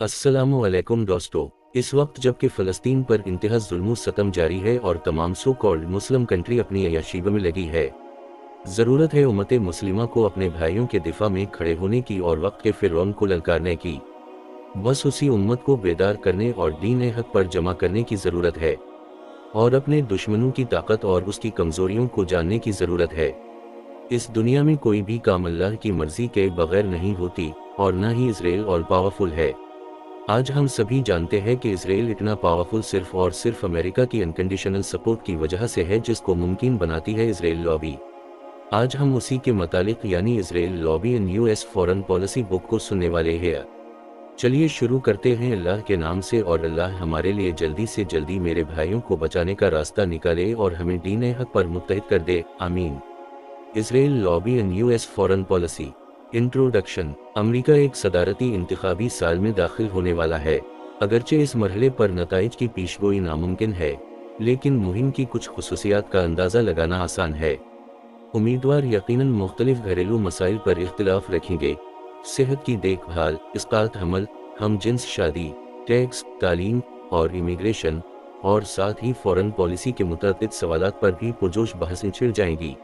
अस्सलामुअलैकुम दोस्तों, इस वक्त जबकि फ़लस्तीन पर इंतहा जुल्म सतम जारी है और तमाम सो कॉल्ड मुस्लिम कंट्री अपनी अय्याशी में लगी है, ज़रूरत है उम्मत मुस्लिमा को अपने भाइयों के दिफा में खड़े होने की और वक्त के फिरौन को ललकारने की। बस उसी उम्मत को बेदार करने और दीन हक पर जमा करने की ज़रूरत है और अपने दुश्मनों की ताकत और उसकी कमज़ोरियों को जानने की ज़रूरत है। इस दुनिया में कोई भी काम अल्लाह की मर्ज़ी के बगैर नहीं होती और न ही इसराइल और पावरफुल है। आज हम सभी जानते हैं कि इसराइल इतना पावरफुल सिर्फ और सिर्फ अमेरिका की अनकंडीशनल सपोर्ट की वजह से है, जिसको मुमकिन बनाती है इसराइल लॉबी। आज हम उसी के मुतालिक यानी Israel lobby in US foreign policy book को सुनने वाले हैं। चलिए शुरू करते हैं अल्लाह के नाम से, और अल्लाह हमारे लिए जल्दी से जल्दी मेरे भाइयों को बचाने का रास्ता निकाले और हमें दीन हक पर मुत्तहिद कर दे, आमीन। Israel lobby in US foreign policy. Introduction. America एक सदारती इंतखाबी साल में दाखिल होने वाला है। अगरचे इस मरहले पर नताइज की पेशगोई नामुमकिन है, लेकिन मुहिम की कुछ खुसूसियात का अंदाज़ा लगाना आसान है। उम्मीदवार यकीनन मुख्तलिफ घरेलू मसाइल पर इख्तिलाफ रखेंगे: सेहत की देखभाल, इस्कात हमल, हम जिन्स शादी, टैक्स, तालीम और इमिग्रेशन, और साथ ही फॉरेन पॉलिसी के मुतअद्दिद सवालात पर भी पुरजोश बहसें छिड़ जाएंगी।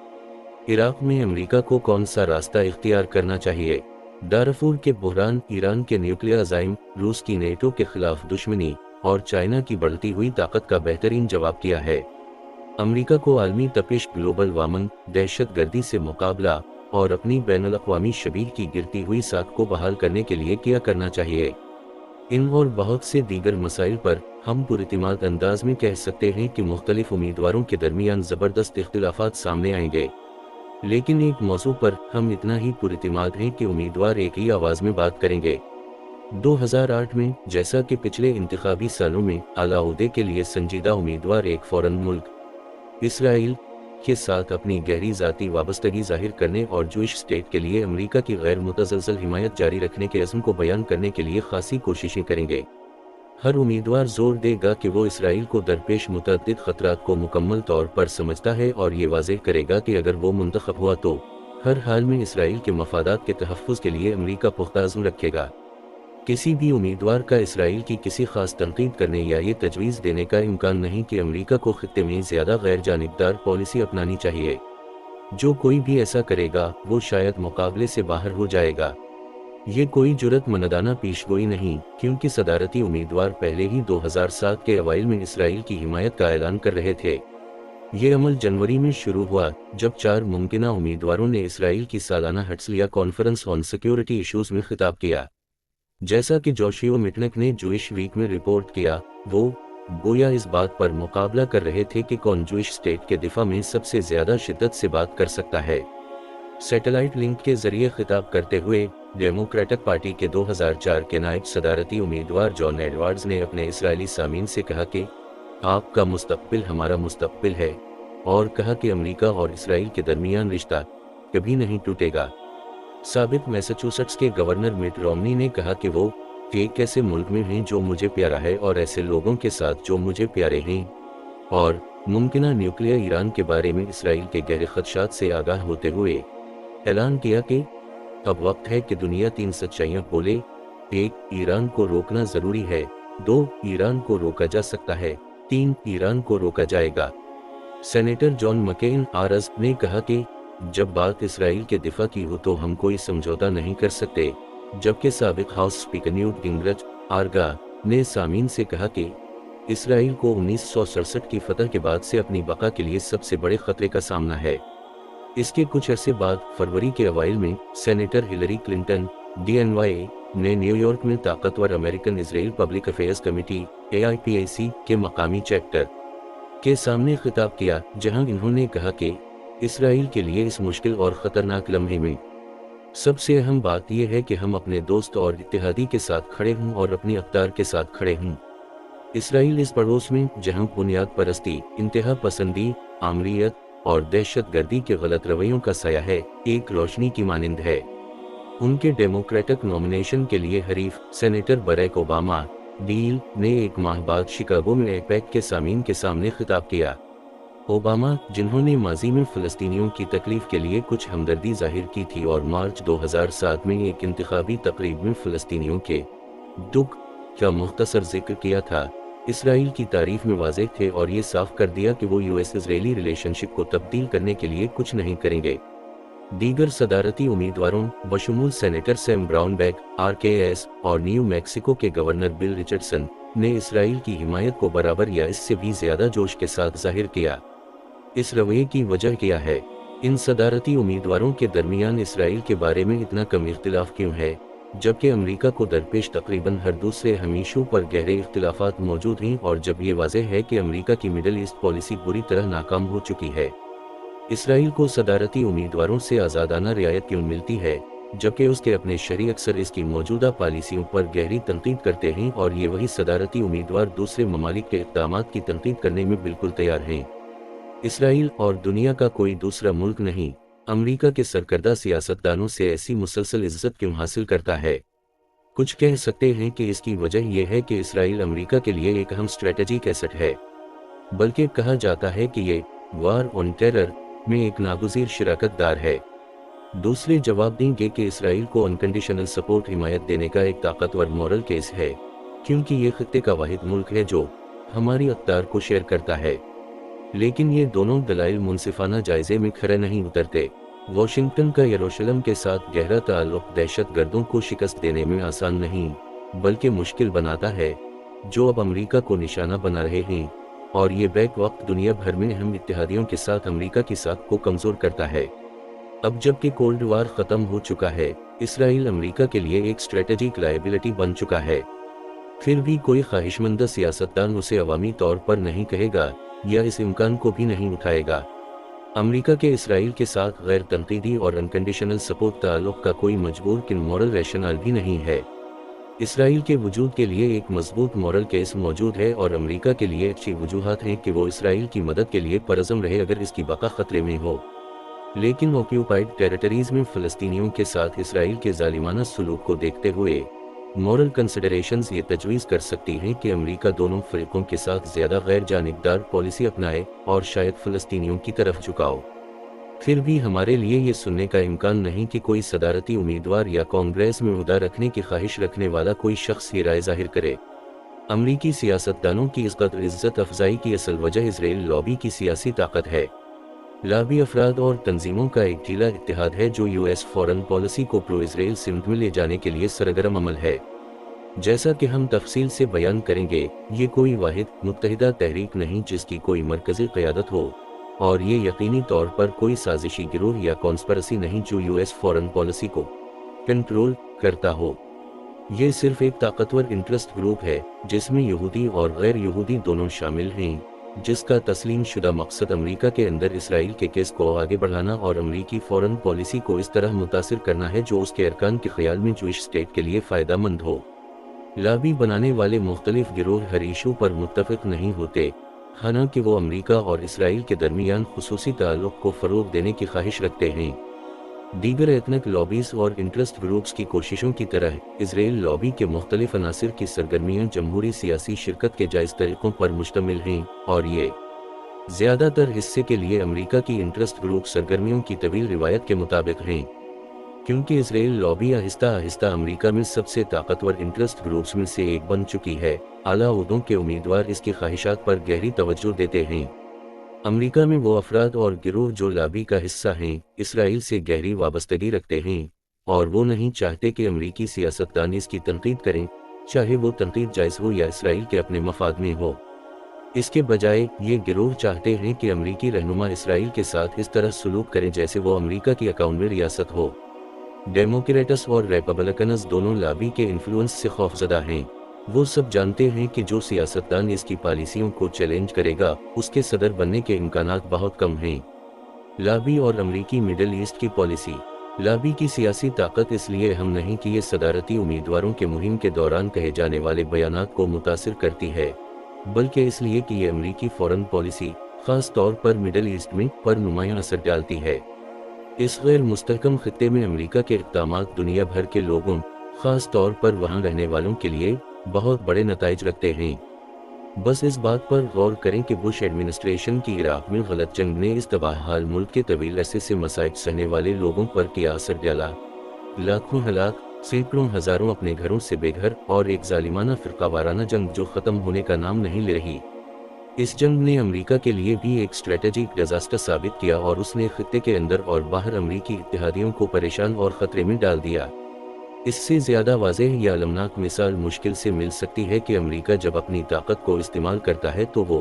इराक में अमेरिका को कौन सा रास्ता इख्तियार करना चाहिए? दारफूर के बहरान, ईरान के न्यूक्लियर अज़ाइम, रूस की नेटो के खिलाफ दुश्मनी और चाइना की बढ़ती हुई ताकत का बेहतरीन जवाब किया है। अमेरिका को आलमी तपिश, ग्लोबल वार्मिंग, दहशत गर्दी से मुकाबला और अपनी बैनुल अक़वामी शबीह की गिरती हुई साख को बहाल करने के लिए क्या करना चाहिए? इन और बहुत से दीगर मसाइल पर हम पुरइतिमाद अंदाज में कह सकते हैं कि मुख्तलिफ उम्मीदवारों के दरमियान ज़बरदस्त इख्तिलाफात सामने आएंगे, लेकिन एक मौजू पर हम इतना ही पुरइतिमाद हैं कि उम्मीदवार एक ही आवाज़ में बात करेंगे। 2008 में, जैसा कि पिछले इंतखाबी सालों में, आला ओहदे के लिए संजीदा उम्मीदवार एक फॉरेन मुल्क इसराइल के साथ अपनी गहरी ज़ाती वाबस्तगी जाहिर करने और जूइश स्टेट के लिए अमेरिका की गैर मुतज़लज़ल हिमायत जारी रखने के अज़्म को बयान करने के लिए खासी कोशिशें करेंगे। हर उम्मीदवार जोर देगा कि वो इसराइल को दरपेश मुतअद्दिद ख़तरात को मुकम्मल तौर पर समझता है और ये वाज़ेह करेगा कि अगर वो मुंतखब हुआ तो हर हाल में इसराइल के मफादात के तहफ़्फ़ुज़ के लिए अमेरिका पुख्ता अज़्म रखेगा। किसी भी उम्मीदवार का इसराइल की किसी खास तनकीद करने या ये तजवीज़ देने का इम्कान नहीं कि अमेरिका को खित्ते में ज़्यादा गैर जानिबदार पॉलिसी अपनानी चाहिए। जो कोई भी ऐसा करेगा वो शायद मुकाबले से बाहर हो जाएगा। ये कोई जुरअतमंदाना पेशगोई नहीं, क्योंकि सदारती उम्मीदवार पहले ही 2007 के अवाइल में इसराइल की हिमायत का ऐलान कर रहे थे। ये अमल जनवरी में शुरू हुआ, जब 4 मुमकिना उम्मीदवारों ने इसराइल की सालाना हर्ट्ज़लिया कॉन्फ्रेंस ऑन सिक्योरिटी इशूज़ में खिताब किया। जैसा कि जोशियो मिटनिक ने जूइश वीक में रिपोर्ट किया, वो गोया इस बात पर मुकाबला कर रहे थे कि कौन जूइश स्टेट के दिफा में सबसे ज़्यादा शिद्दत से बात कर सकता है। सैटेलाइट लिंक के जरिए खिताब करते हुए डेमोक्रेटिक पार्टी के 2004 के नायब सदारती उम्मीदवार जॉन एडवर्ड्स ने अपने इसराइली सामीन से कहा कि आपका मुस्तक़बिल हमारा मुस्तक़बिल है, और कहा कि अमेरिका और इसराइल के दरमियान रिश्ता कभी नहीं टूटेगा। साबिक मैसाचुसेट्स के गवर्नर मिट रोमनी ने कहा कि वो एक ऐसे मुल्क में हैं जो मुझे प्यारा है और ऐसे लोगों के साथ जो मुझे प्यारे हैं, और मुमकिना न्यूक्लियर ईरान के बारे में इसराइल के गहरे खदशात से आगाह होते हुए ऐलान किया कि अब वक्त है कि दुनिया 3 सच्चाइयाँ बोले: 1. ईरान को रोकना ज़रूरी है, 2. ईरान को रोका जा सकता है, 3. ईरान को रोका जाएगा। सेनेटर जॉन मकेन आरज़ ने कहा कि जब बात इसराइल के दिफा की हो तो हम कोई समझौता नहीं कर सकते, जबकि साबिक हाउस स्पीकर न्यूट गिंगरिच आर्गा ने सामीन से कहा कि इसराइल को 1967 की फतह के बाद से अपनी बका के लिए सबसे बड़े खतरे का सामना है। इसके कुछ अरसे बाद फरवरी के अवाइल में सेनेटर हिलरी क्लिंटन DNY ने न्यूयॉर्क में ताकतवर American Israel public affairs committee AIPAC के मकामी चैप्टर के सामने खिताब किया, जहां इन्होंने कहा कि इसराइल के लिए इस मुश्किल और ख़तरनाक लम्हे में सबसे अहम बात यह है कि हम अपने दोस्त और इत्तेहादी के साथ खड़े हों और अपनी अक़दार के साथ खड़े हों। इसराइल इस पड़ोस में जहां बुनियाद परस्ती, इंतहा पसंदी, आमरीत और दहशत गर्दी के गलत रवैयों का साया है, एक रोशनी की मानिंद है। उनके डेमोक्रेटिक नॉमिनेशन के लिए हरीफ सेनेटर बराक ओबामा डील ने एक माह बाद शिकागो में AIPAC के सामीन के सामने खिताब किया। ओबामा, जिन्होंने माजी में फ़लस्तीनियों की तकलीफ के लिए कुछ हमदर्दी जाहिर की थी और मार्च 2007 में एक इंतखाबी तकरीब में फ़लस्तीनियों के दुख का मुख्तसर जिक्र किया था, इसराइल की तारीफ में वाज़ेह थे और ये साफ कर दिया कि वो यूएस इजरायली रिलेशनशिप को तब्दील करने के लिए कुछ नहीं करेंगे। दीगर सदारती उम्मीदवारों बशमूल सेनेटर सैम ब्राउनबैक, RKS और न्यू मैक्सिको के गवर्नर बिल रिचर्डसन ने इसराइल की हिमायत को बराबर या इससे भी ज्यादा जोश के साथ जाहिर किया। इस रवैये की वजह क्या है? इन सदारती उम्मीदवारों के दरमियान इसराइल के बारे में इतना कम इख्तिलाफ क्यों है, जबकि अमेरिका को दरपेश तकरीबन हर दूसरे हमीशों पर गहरे इख्तिलाफात मौजूद हैं और जब ये वाज़ेह है कि अमेरिका की मिडल ईस्ट पॉलिसी बुरी तरह नाकाम हो चुकी है। इसराइल को सदारती उम्मीदवारों से आज़ादाना रियायत क्यों मिलती है, जबकि उसके अपने शहरी अक्सर इसकी मौजूदा पॉलिसियों पर गहरी तनकीद करते हैं और ये वही सदारती उम्मीदवार दूसरे ममालिक के इक़दामात की तनकीद करने में बिल्कुल तैयार हैं। इसराइल और दुनिया का कोई दूसरा मुल्क नहीं, अमेरिका के सरकर्दा सियासतदानों से ऐसी मुसलसल इज्जत क्यों हासिल करता है? कुछ कह सकते हैं कि इसकी वजह यह है कि इसराइल अमेरिका के लिए एक अहम स्ट्रेटजिक एसेट है, बल्कि कहा जाता है कि ये वार ऑन टेरर में एक नागुज़ीर शिराकतदार है। दूसरे जवाब देंगे कि इसराइल को अनकंडीशनल सपोर्ट हिमायत देने का एक ताकतवर मॉरल केस है, क्योंकि ये खित्ते का वाहिद मुल्क है जो हमारी अख्तार को शेयर करता है। लेकिन ये दोनों दलाइल मुनसिफाना जायजे में खरे नहीं उतरते। वाशिंगटन का यरूशलेम के साथ गहरा ताल्लुक दहशत गर्दों को शिकस्त देने में आसान नहीं, बल्कि मुश्किल बनाता है, जो अब अमेरिका को निशाना बना रहे हैं, और ये बैक वक्त दुनिया भर में अहम इत्तेहादियों के साथ अमेरिका की साख को कमज़ोर करता है। अब जबकि कोल्ड वार ख़त्म हो चुका है, इसराइल अमेरिका के लिए एक स्ट्रेटेजिक लायबिलिटी बन चुका है। फिर भी कोई ख्वाहिशमंद सियासतदान उसे अवामी तौर पर नहीं कहेगा या इस इम्कान को भी नहीं उठाएगा। अमेरिका के इसराइल के साथ गैर तनकीदी और अनकंडीशनल सपोर्ट ताल्लुक का कोई मजबूर किन मॉरल रैशनल भी नहीं है। इसराइल के वजूद के लिए एक मजबूत मॉरल केस मौजूद है और अमेरिका के लिए अच्छी वजूहात हैं कि वो इसराइल की मदद के लिए परज़म रहे अगर इसकी बका खतरे में हो। लेकिन ऑक्यूपाइड टेरिटरीज में फ़लस्तीनियों के साथ इसराइल के जालिमाना सलूक को देखते हुए मॉरल कंसिडरेशंस ये तजवीज़ कर सकती हैं कि अमेरिका दोनों फ़रीक़ों के साथ ज़्यादा गैर जानिबदार पॉलिसी अपनाए और शायद फ़लस्तीनियों की तरफ झुकाओ। फिर भी हमारे लिए ये सुनने का इम्कान नहीं कि कोई सदारती उम्मीदवार या कांग्रेस में उहदा रखने की ख्वाहिश रखने वाला कोई शख्स ये राय जाहिर करे। अमरीकी सियासतदानों की इस कदर इज्जत अफजाई की असल वजह इजराइल लॉबी की सियासी ताकत है। लाबी अफराद और तंजीमों का एक ढीला इत्तेहाद है जो यूएस फॉरेन पॉलिसी को प्रो इजराइल सिमत में ले जाने के लिए सरगर्म अमल है। जैसा कि हम तफसील से बयान करेंगे, ये कोई वाहिद मुत्तहिदा तहरीक नहीं जिसकी कोई मरकज़ी क़यादत हो, और ये यकीनी तौर पर कोई साजिशी गिरोह या कॉन्स्पिरेसी नहीं जो यूएस फॉरेन पॉलिसी को कंट्रोल करता हो। ये सिर्फ एक ताकतवर इंटरेस्ट ग्रुप है जिसमें यहूदी और गैर यहूदी दोनों शामिल हैं, जिसका तस्लीम शुदा मकसद अमेरिका के अंदर इसराइल के केस को आगे बढ़ाना और अमेरिकी फॉरेन पॉलिसी को इस तरह मुतासिर करना है जो उसके अरकान के ख्याल में जूइश स्टेट के लिए फ़ायदा मंद हो। लाबी बनाने वाले मुख्तलिफ गिरोह हर इशू पर मुत्तफ़िक नहीं होते, हालांकि वो अमेरिका और इसराइल के दरमियान खुसूसी ताल्लुक़ को फ़रोग़ देने की ख्वाहिश रखते हैं। दीगर एथनिक लॉबीज़ और इंटरेस्ट ग्रुप्स की कोशिशों की तरह इजराइल लॉबी के मुख्तलिफ अनासिर की सरगर्मियाँ जमहूरी सियासी शिरकत के जायज़ तरीक़ों पर मुश्तमिल हैं, और ये ज़्यादातर हिस्से के लिए अमेरिका की इंटरेस्ट ग्रुप सरगर्मियों की तवील रिवायत के मुताबिक हैं। क्योंकि Israel lobby Aahista Aahista America में सबसे ताकतवर इंटरेस्ट ग्रुप्स में से एक बन चुकी है, आला ओहदों के उम्मीदवार इसकी ख्वाहिशात पर गहरी तवज्जो देते हैं। अमेरिका में वो अफराद और गिरोह जो लॉबी का हिस्सा हैं, इसराइल से गहरी वाबस्तगी रखते हैं, और वो नहीं चाहते कि अमेरिकी सियासतदान इसकी तनकीद करें, चाहे वो तनकीद जायज़ हो या इसराइल के अपने मफाद में हो। इसके बजाय ये गिरोह चाहते हैं कि अमेरिकी रहनुमा इसराइल के साथ इस तरह सलूक करें जैसे वो अमेरिका की अकाउंट में रियासत हो। डेमोक्रेट्स और रिपब्लिकन्स दोनों लॉबी के इन्फ्लुएंस से खौफजदा हैं। वो सब जानते हैं कि जो सियासतदान इसकी पॉलिसियों को चैलेंज करेगा उसके सदर बनने के इम्कानात बहुत कम हैं। लॉबी और अमेरिकी मिडल ईस्ट की पॉलिसी। लॉबी की सियासी ताकत इसलिए अहम नहीं कि ये सदारती उम्मीदवारों के मुहिम के दौरान कहे जाने वाले बयानात को मुतासिर करती है, बल्कि इसलिए कि ये अमेरिकी फॉरेन पॉलिसी ख़ास तौर पर मिडल ईस्ट में पर नुमायां असर डालती है। इस गैर मुस्तहकम खित्ते में अमेरिका के इक़दामात दुनिया भर के लोगों, ख़ास तौर पर वहाँ रहने वालों के लिए बहुत बड़े नताइज रखते हैं। बस इस बात पर गौर करें कि बुश एडमिनिस्ट्रेशन की इराक़ में गलत जंग ने इस तबाहाल मुल्क के तवील अरसे से मसाइब सहने वाले लोगों पर क्या असर डाला। लाखों हलाक, सैकड़ों हजारों अपने घरों से बेघर, और एक जालिमाना फिरका वाराना जंग जो ख़त्म होने का नाम नहीं ले रही। इस जंग ने अमेरिका के लिए भी एक स्ट्रेटेजिक डिजास्टर साबित किया और उसने खित्ते के अंदर और बाहर अमेरिकी इत्तेहादियों को परेशान और ख़तरे में डाल दिया। इससे ज़्यादा वाज़ेह या अलमनाक मिसाल मुश्किल से मिल सकती है कि अमेरिका जब अपनी ताकत को इस्तेमाल करता है तो वो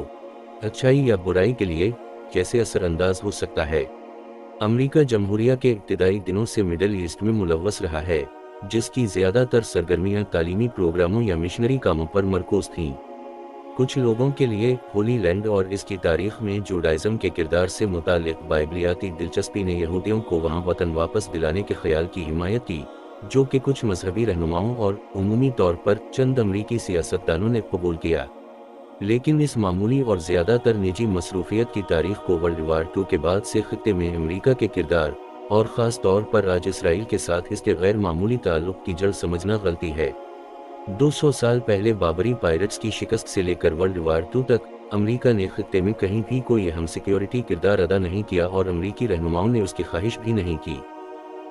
अच्छाई या बुराई के लिए कैसे असरअंदाज हो सकता है। अमेरिका जमहूरिया के इब्तिदाई दिनों से मिडल ईस्ट में मुलव्वस रहा है, जिसकी ज़्यादातर सरगर्मियां तालीमी प्रोग्रामों या मिशनरी कामों पर मरकूज थीं। कुछ लोगों के लिए होली लैंड और इसकी तारीख में जुडाइज़म के किरदार से मुताल्लिक़ बाइबलियाती दिलचस्पी ने यहूदियों को वहाँ वतन वापस दिलाने के ख्याल की हिमायत की, जो कि कुछ मजहबी रहनुमाओं और उमूमी तौर पर चंद अमरीकी सियासतदानों ने कबूल किया। लेकिन इस मामूली और ज़्यादातर निजी मसरूफियत की तारीख को वर्ल्ड वार II के बाद से खित्ते में अमेरिका के किरदार और ख़ास तौर पर आज इसराइल के साथ इसके गैर मामूली ताल्लुक़ की जड़ समझना गलती है। 200 साल पहले बाबरी पायरेट्स की शिकस्त से लेकर वर्ल्ड वार II तक अमेरिका ने खित्ते में कहीं भी कोई अहम सिक्योरिटी किरदार अदा नहीं किया और अमेरिकी रहनुमाओं ने उसकी ख्वाहिश भी नहीं की।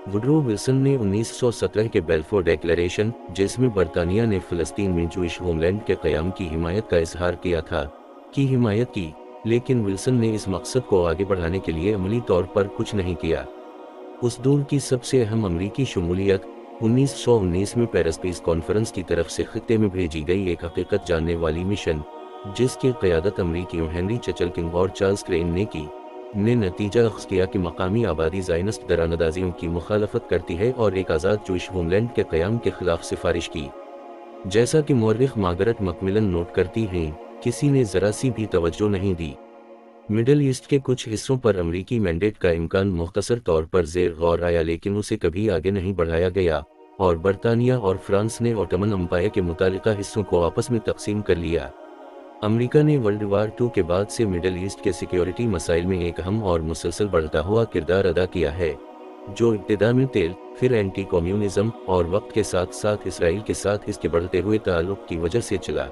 वुडरो विल्सन ने 1917 के बेल्फोर डिक्लेरेशन, जिसमें बरतानिया ने फ़लस्तीन में जूइश होमलैंड के क़याम की हिमायत का इजहार किया था, की हिमायत की, लेकिन विल्सन ने इस मकसद को आगे बढ़ाने के लिए अमली तौर पर कुछ नहीं किया। उस दौर की सबसे अहम अमरीकी शमूलियत 1919 में पेरिस पीस कॉन्फ्रेंस की तरफ से खित्ते में भेजी गई एक हकीकत जानने वाली मिशन, जिसकी क़यादत अमरीकियों हेनरी चर्चिल किंग और चार्ल्स क्रेन ने की, ने नतीजा अख्ज़ किया कि मकामी आबादी ज़ायनिस्ट दरानदाजियों की मुखालफत करती है और एक आज़ाद जूइश होमलैंड के क़याम के ख़िलाफ़ सिफारिश की। जैसा कि मौर्रिख़ मार्गरेट मैकमिलन नोट करती हैं, किसी ने ज़रा सी भी तवज्जो नहीं दी। मिडल ईस्ट के कुछ हिस्सों पर अमरीकी मैंडेट का इम्कान मुख्तसर तौर पर ज़ेर गौर आया, लेकिन उसे कभी आगे नहीं बढ़ाया गया, और बरतानिया और फ्रांस ने ओटोमन अम्पायर के मुतालिका हिस्सों को आपस में तकसीम कर लिया। अमेरिका ने वर्ल्ड वार II के बाद से मिडल ईस्ट के सिक्योरिटी मसाइल में एक अहम और मुसलसल बढ़ता हुआ किरदार अदा किया है, जो इब्तिदा में तेल, फिर एंटी कम्युनिज्म और वक्त के साथ साथ इसराइल के साथ इसके बढ़ते हुए ताल्लुक़ की वजह से चला।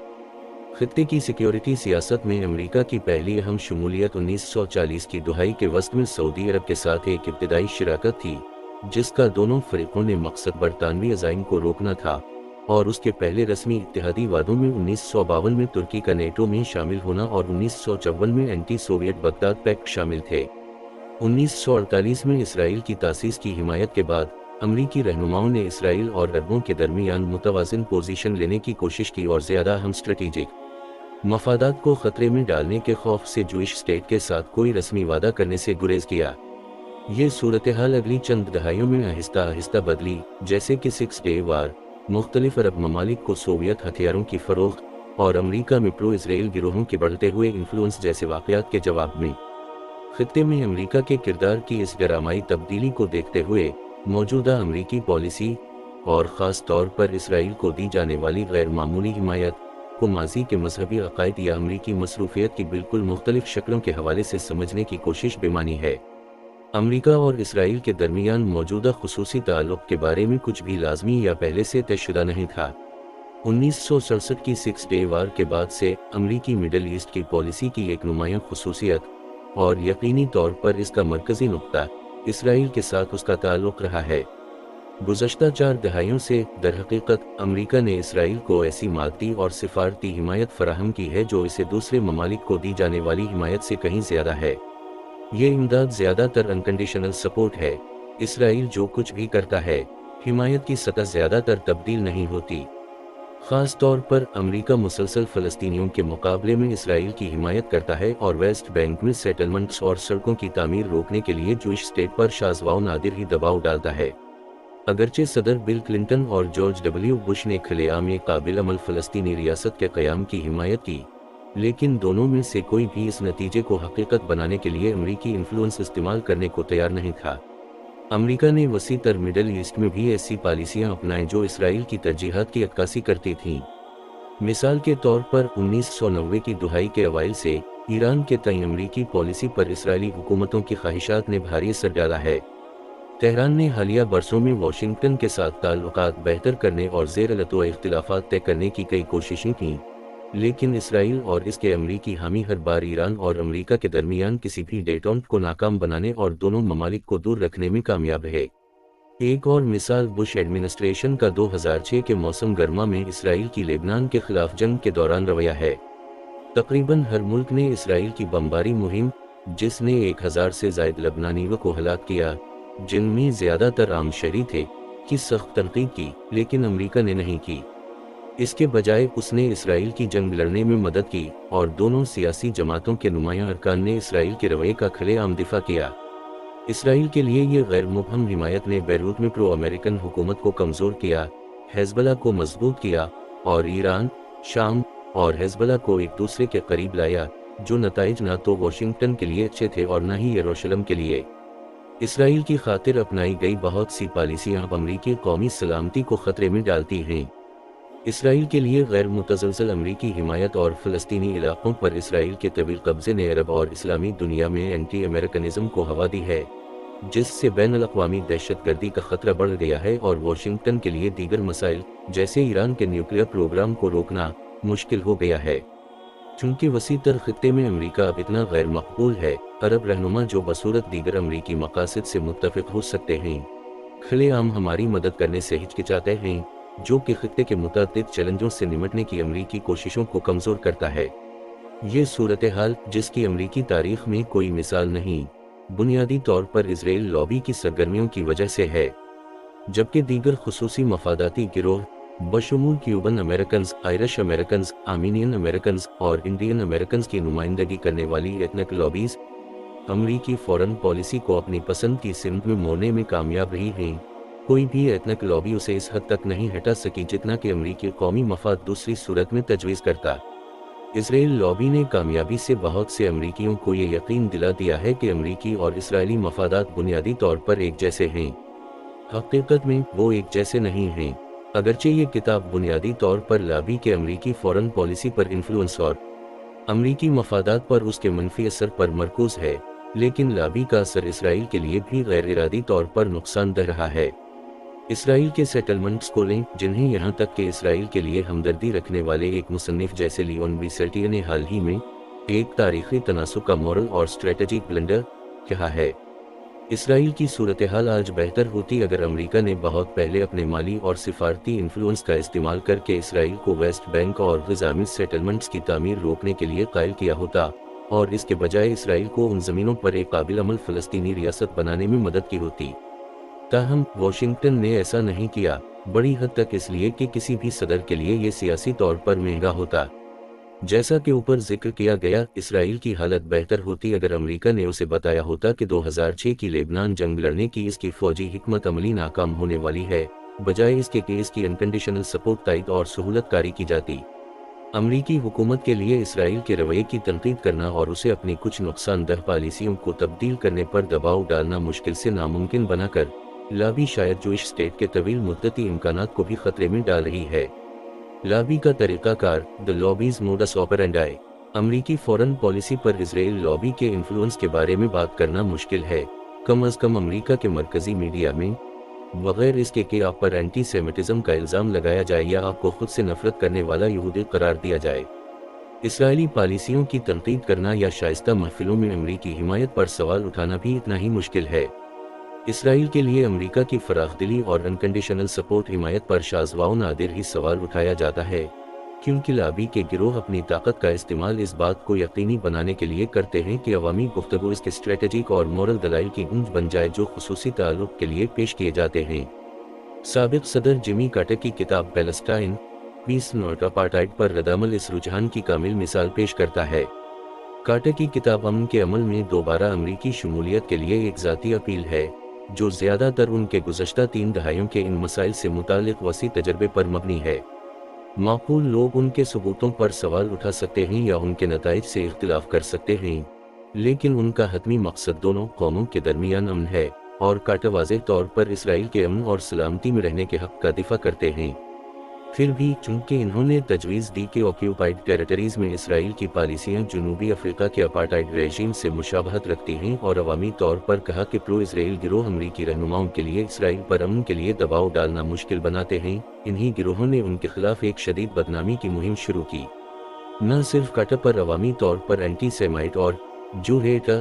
खित्ते की सिक्योरिटी सियासत में अमेरिका की पहली अहम शमूलियत 1940 की दहाई के वस्त में सऊदी अरब के साथ एक इब्तिदाई शिराकत थी, जिसका दोनों फरीकों ने मकसद बरतानवी अज़ाइम को रोकना था, और उसके पहले रस्मी इत्तेहादी वादों में 1952 में तुर्की का नेटो में शामिल होना और 1954 में एंटी सोवियत बगदाद पैक्ट शामिल थे। 1948 में इसराइल की तासीस की हिमायत के बाद अमरीकी रहनुमाओं ने इसराइल और अरबों के दरमियान मुतवाज़िन पोजीशन लेने की कोशिश की और ज़्यादा अहम स्ट्रेटेजिक मफादात को ख़तरे में डालने के खौफ से जूइश स्टेट के साथ कोई रस्मी वादा करने से गुरेज किया। ये सूरत हाल अगली चंद दहाइयों में आहिस्ता आहिस्ता बदली, जैसे कि 6 डे वार, मुख्तलिफ अरब ममालिक को सोवियत हथियारों की फ़रोख्त और अमरीका में प्रो इसराइल गिरोहों के बढ़ते हुए इन्फ्लुएंस जैसे वाक़यात के जवाब में। खित्ते में अमरीका के किरदार की इस ड्रामाई तब्दीली को देखते हुए मौजूदा अमरीकी पॉलिसी और ख़ास तौर पर इसराइल को दी जाने वाली गैर मामूली हिमायत को माजी के मजहबी अकायद या अमरीकी मसरूफियत की बिल्कुल मुख्तलिफ शक्लों के हवाले से समझने की कोशिश बेमानी है। अमरीका और इसराइल के दरमियान मौजूदा खुसूसी ताल्लुक़ के बारे में कुछ भी लाजमी या पहले से तयशुदा नहीं था। 1967 की 6 डे वार के बाद से अमरीकी मिडल ईस्ट की पॉलिसी की एक नुमायां खुसूसियत, और यकीनी तौर पर इसका मरकज़ी नुक्ता, इसराइल के साथ उसका ताल्लुक़ रहा है। गुज़श्ता 4 दहाइयों से दरहकीकत अमरीका ने इसराइल को ऐसी मादी और सिफारती हिमायत फराहम की है जो इसे दूसरे ममालिक को दी जाने वाली हिमायत से कहीं ज़्यादा है। ये इमदाद ज़्यादातर अनकंडीशनल सपोर्ट है। इसराइल जो कुछ भी करता है, हिमायत की सतह ज़्यादातर तब्दील नहीं होती। ख़ास तौर पर अमरीका मुसलसल फ़लस्तीनियों के मुकाबले में इसराइल की हिमायत करता है और वेस्ट बैंक में सेटलमेंट्स और सड़कों की तामीर रोकने के लिए जूइश स्टेट पर शाज़ नादिर ही दबाव डालता है। अगरचे सदर बिल क्लिंटन और जॉर्ज डब्ल्यू बुश ने खुलेआम एक काबिल अमल फ़लस्तीनी रियासत के क़याम की हिमायत की, लेकिन दोनों में से कोई भी इस नतीजे को हकीकत बनाने के लिए अमरीकी इन्फ्लुएंस इस्तेमाल करने को तैयार नहीं था। अमरीका ने वसी तर मिडल ईस्ट में भी ऐसी पॉलिसियां अपनाएं जो इसराइल की तरजीहात की अक्कासी करती थीं। मिसाल के तौर पर 1990 की दहाई के अवाइल से ईरान के तय अमरीकी पॉलिसी पर इसराइली हुकूमतों की ख्वाहिशात ने भारी असर डाला है। तेहरान ने हालिया बरसों में वाशिंगटन के साथ ताल्लुकात बेहतर करने और ज़ेर-ए-लतो इख्तिलाफात तय करने की कई कोशिशें कीं, लेकिन इसराइल और इसके अमरीकी हामी हर बार ईरान और अमरीका के दरमियान किसी भी डेटॉन्ट को नाकाम बनाने और दोनों ममालिक को दूर रखने में कामयाब रहे। ایک اور مثال بش ایڈمنسٹریشن کا 2006 کے موسم گرما میں اسرائیل کی لبنان کے خلاف جنگ کے دوران رویہ ہے۔ تقریباً ہر ملک نے اسرائیل کی بمباری مہم، جس نے 1000 سے زائد لبنانیوں کو ہلاک کیا، جن میں زیادہ تر عام شہری تھے، کی سخت تنقید کی، لیکن امریکہ نے نہیں کی۔ اس کے بجائے اس نے اسرائیل کی جنگ لڑنے میں مدد کی، اور دونوں سیاسی جماعتوں کے نمایاں ارکان نے اسرائیل کے رویے کا کھلے عام دفاع کیا۔ اسرائیل کے لیے یہ غیر مبہم حمایت نے بیروت میں پرو امریکن حکومت کو کمزور کیا، حزب اللہ کو مضبوط کیا، اور ایران، شام اور حزب اللہ کو ایک دوسرے کے قریب لایا، جو نتائج نہ تو واشنگٹن کے لیے اچھے تھے اور نہ ہی یروشلم کے لیے۔ اسرائیل کی خاطر اپنائی گئی بہت سی پالیسیاں اب امریکی قومی سلامتی کو خطرے میں ڈالتی ہیں۔ اسرائیل کے لیے غیر متزلزل امریکی حمایت اور فلسطینی علاقوں پر اسرائیل کے طویل قبضے نے عرب اور اسلامی دنیا میں اینٹی امریکنزم کو ہوا دی ہے، جس سے بین الاقوامی دہشت گردی کا خطرہ بڑھ گیا ہے اور واشنگٹن کے لیے دیگر مسائل، جیسے ایران کے نیوکلیئر پروگرام کو روکنا، مشکل ہو گیا ہے۔ چونکہ وسیع تر خطے میں امریکہ اب اتنا غیر مقبول ہے، عرب رہنما جو بصورت دیگر امریکی مقاصد سے متفق ہو سکتے ہیں، کھلے عام ہماری مدد کرنے سے ہچکچاتے ہیں، جو کہ خطے کے متعدد چیلنجوں سے نمٹنے کی امریکی کوششوں کو کمزور کرتا ہے۔ یہ صورتحال، جس کی امریکی تاریخ میں کوئی مثال نہیں، بنیادی طور پر اسرائیل لابی کی سرگرمیوں کی وجہ سے ہے، جبکہ دیگر خصوصی مفاداتی گروہ بشمول Cuban Americans, Irish Americans, Armenian Americans اور انڈین امریکنز کی نمائندگی کرنے والی ایتنک لابیز، امریکی فورن پالیسی کو اپنی پسند کی سمت میں موڑنے میں کامیاب رہی ہیں۔ کوئی بھی ایتنک لابی اسے اس حد تک نہیں ہٹا سکی جتنا کہ امریکی قومی مفاد دوسری صورت میں تجویز کرتا۔ اسرائیل لابی نے کامیابی سے بہت سے امریکیوں کو یہ یقین دلا دیا ہے کہ امریکی اور اسرائیلی مفادات بنیادی طور پر ایک جیسے ہیں۔ حقیقت میں وہ ایک جیسے نہیں ہیں۔ اگرچہ یہ کتاب بنیادی طور پر لابی کے امریکی فورن پالیسی پر انفلوئنس اور امریکی مفادات پر اس کے منفی اثر پر مرکوز ہے، لیکن لابی کا اثر اسرائیل کے لیے بھی غیر ارادی طور پر نقصان دہ رہا ہے۔ اسرائیل کے سیٹلمنٹس کو لیں، جنہیں یہاں تک کہ اسرائیل کے لیے ہمدردی رکھنے والے ایک مصنف جیسے لیون ویسلٹی نے حال ہی میں ایک تاریخی تناسب کا مورل اور اسٹریٹجک بلنڈر کہا ہے۔ اسرائیل کی صورتحال آج بہتر ہوتی اگر امریکہ نے بہت پہلے اپنے مالی اور سفارتی انفلوئنس کا استعمال کر کے اسرائیل کو ویسٹ بینک اور غزہ میں سیٹلمنٹس کی تعمیر روکنے کے لیے قائل کیا ہوتا، اور اس کے بجائے اسرائیل کو ان زمینوں پر ایک قابل عمل فلسطینی ریاست بنانے میں مدد کی ہوتی۔ تاہم واشنگٹن نے ایسا نہیں کیا، بڑی حد تک اس لیے کہ کسی بھی صدر کے لیے یہ سیاسی طور پر مہنگا ہوتا۔ جیسا کہ اوپر ذکر کیا گیا، اسرائیل کی حالت بہتر ہوتی اگر امریکہ نے اسے بتایا ہوتا کہ 2006 کی لبنان جنگ لڑنے کی اس کی فوجی حکمت عملی ناکام ہونے والی ہے، بجائے اس کے کہ اس کی انکنڈیشنل سپورٹ تائید اور سہولت کاری کی جاتی۔ امریکی حکومت کے لیے اسرائیل کے رویے کی تنقید کرنا اور اسے اپنی کچھ نقصان دہ پالیسیوں کو تبدیل کرنے پر دباؤ ڈالنا مشکل سے ناممکن بنا کر لابی شاید جوئش اسٹیٹ کے طویل مدتی امکانات کو بھی خطرے میں ڈال رہی ہے۔ لابی کا طریقہ کار، دی لابیز موڈس آپرینڈائی۔ امریکی فورن پالیسی پر اسرائیل لابی کے انفلوئنس کے بارے میں بات کرنا مشکل ہے، کم از کم امریکہ کے مرکزی میڈیا میں، بغیر اس کے کہ آپ پر اینٹی سیمیٹزم کا الزام لگایا جائے یا آپ کو خود سے نفرت کرنے والا یہودی قرار دیا جائے۔ اسرائیلی پالیسیوں کی تنقید کرنا یا شائستہ محفلوں میں امریکی حمایت پر سوال اٹھانا بھی اتنا ہی مشکل ہے۔ اسرائیل کے لیے امریکہ کی فراخ دلی اور انکنڈیشنل سپورٹ حمایت پر شاذ و نادر ہی سوال اٹھایا جاتا ہے، کیونکہ لابی کے گروہ اپنی طاقت کا استعمال اس بات کو یقینی بنانے کے لیے کرتے ہیں کہ عوامی گفتگو اس کے اسٹریٹجک اور مورل دلائل کی گونج بن جائے جو خصوصی تعلق کے لیے پیش کیے جاتے ہیں۔ سابق صدر جمی کارٹر کی کتاب پیلسٹائن، پیس ناٹ اپارٹائڈ پر ردعمل اس رجحان کی کامل مثال پیش کرتا ہے۔ کارٹر کی کتاب امن کے عمل میں دوبارہ امریکی شمولیت کے لیے ایک ذاتی اپیل ہے، جو زیادہ تر ان کے گزشتہ 3 دہائیوں کے ان مسائل سے متعلق وسیع تجربے پر مبنی ہے۔ معقول لوگ ان کے ثبوتوں پر سوال اٹھا سکتے ہیں یا ان کے نتائج سے اختلاف کر سکتے ہیں، لیکن ان کا حتمی مقصد دونوں قوموں کے درمیان امن ہے، اور کارٹر واضح طور پر اسرائیل کے امن اور سلامتی میں رہنے کے حق کا دفاع کرتے ہیں۔ پھر بھی چونکہ انہوں نے تجویز دی کہ آکیوپائڈ ٹیریٹریز میں اسرائیل کی پالیسیاں جنوبی افریقہ کے اپارٹائڈ رژیم سے مشابہت رکھتی ہیں، اور عوامی طور پر کہا کہ پرو اسرائیل گروہ امریکی رہنماؤں کے لیے اسرائیل پر امن کے لیے دباؤ ڈالنا مشکل بناتے ہیں، انہی گروہوں نے ان کے خلاف ایک شدید بدنامی کی مہم شروع کی۔ نہ صرف کارٹر پر عوامی طور پر اینٹی سیمائٹ اور جو ہیٹر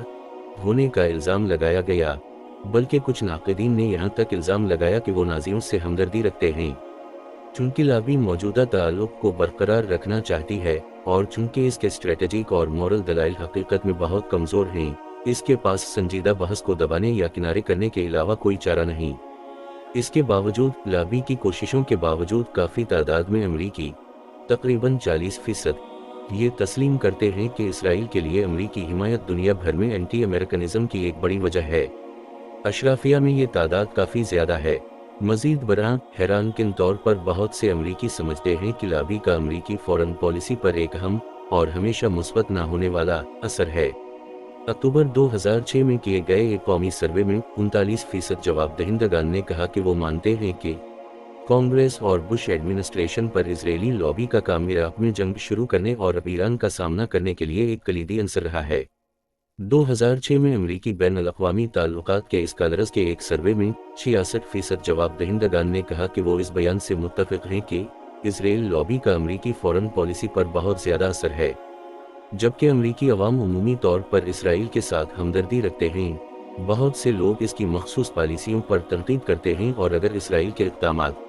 ہونے کا الزام لگایا گیا، बल्कि कुछ नाक़दीन ने यहाँ तक इल्ज़ाम लगाया कि वो नाज़ियों से हमदर्दी रखते हैं। चूँकि लाबी मौजूदा ताल्लुक़ को बरकरार रखना चाहती है और चूँकि इसके स्ट्रेटेजिक और मॉरल दलाइल हकीकत में बहुत कमज़ोर हैं, इसके पास संजीदा बहस को दबाने या किनारे करने के अलावा कोई चारा नहीं। इसके बावजूद लाबी की कोशिशों के बावजूद काफ़ी तादाद में अमरीकी, तकरीबन 40% ये तस्लीम करते हैं कि इसराइल के लिए अमरीकी हिमायत दुनिया भर में एंटी अमेरिकनिज़म की एक बड़ी वजह है। अशराफिया में ये तादाद काफ़ी ज़्यादा है। मज़ीद बरआं हैरानकुन तौर पर बहुत से अमरीकी समझते हैं कि लाबी का अमरीकी फ़ॉरेन पॉलिसी पर एक अहम और हमेशा मुस्बत ना होने वाला असर है। अक्टूबर 2006 में किए गए एक कौमी सर्वे में 39% जवाबदहिंदगान ने कहा कि वो मानते हैं कि कांग्रेस और बुश एडमिनिस्ट्रेशन पर इजरायली लॉबी का काम इराक में जंग शुरू करने और ईरान का सामना करने के लिए एक कलीदी अंसर रहा है। 2006 में अमरीकी बैन-अल-अक़वामी ताल्लुकात के स्कॉलर्स के एक सर्वे में 66% जवाबदहिंदगान ने कहा कि वो इस बयान से मुत्तफ़िक़ हैं कि इजराइल लॉबी का अमरीकी फ़ॉरेन पॉलिसी पर बहुत ज़्यादा असर है, जबकि अमरीकी अवाम उमूमी तौर पर इसराइल के साथ हमदर्दी रखते हैं। बहुत से लोग इसकी मखसूस पॉलिसियों पर तनकीद करते हैं और अगर इसराइल के इक़दामात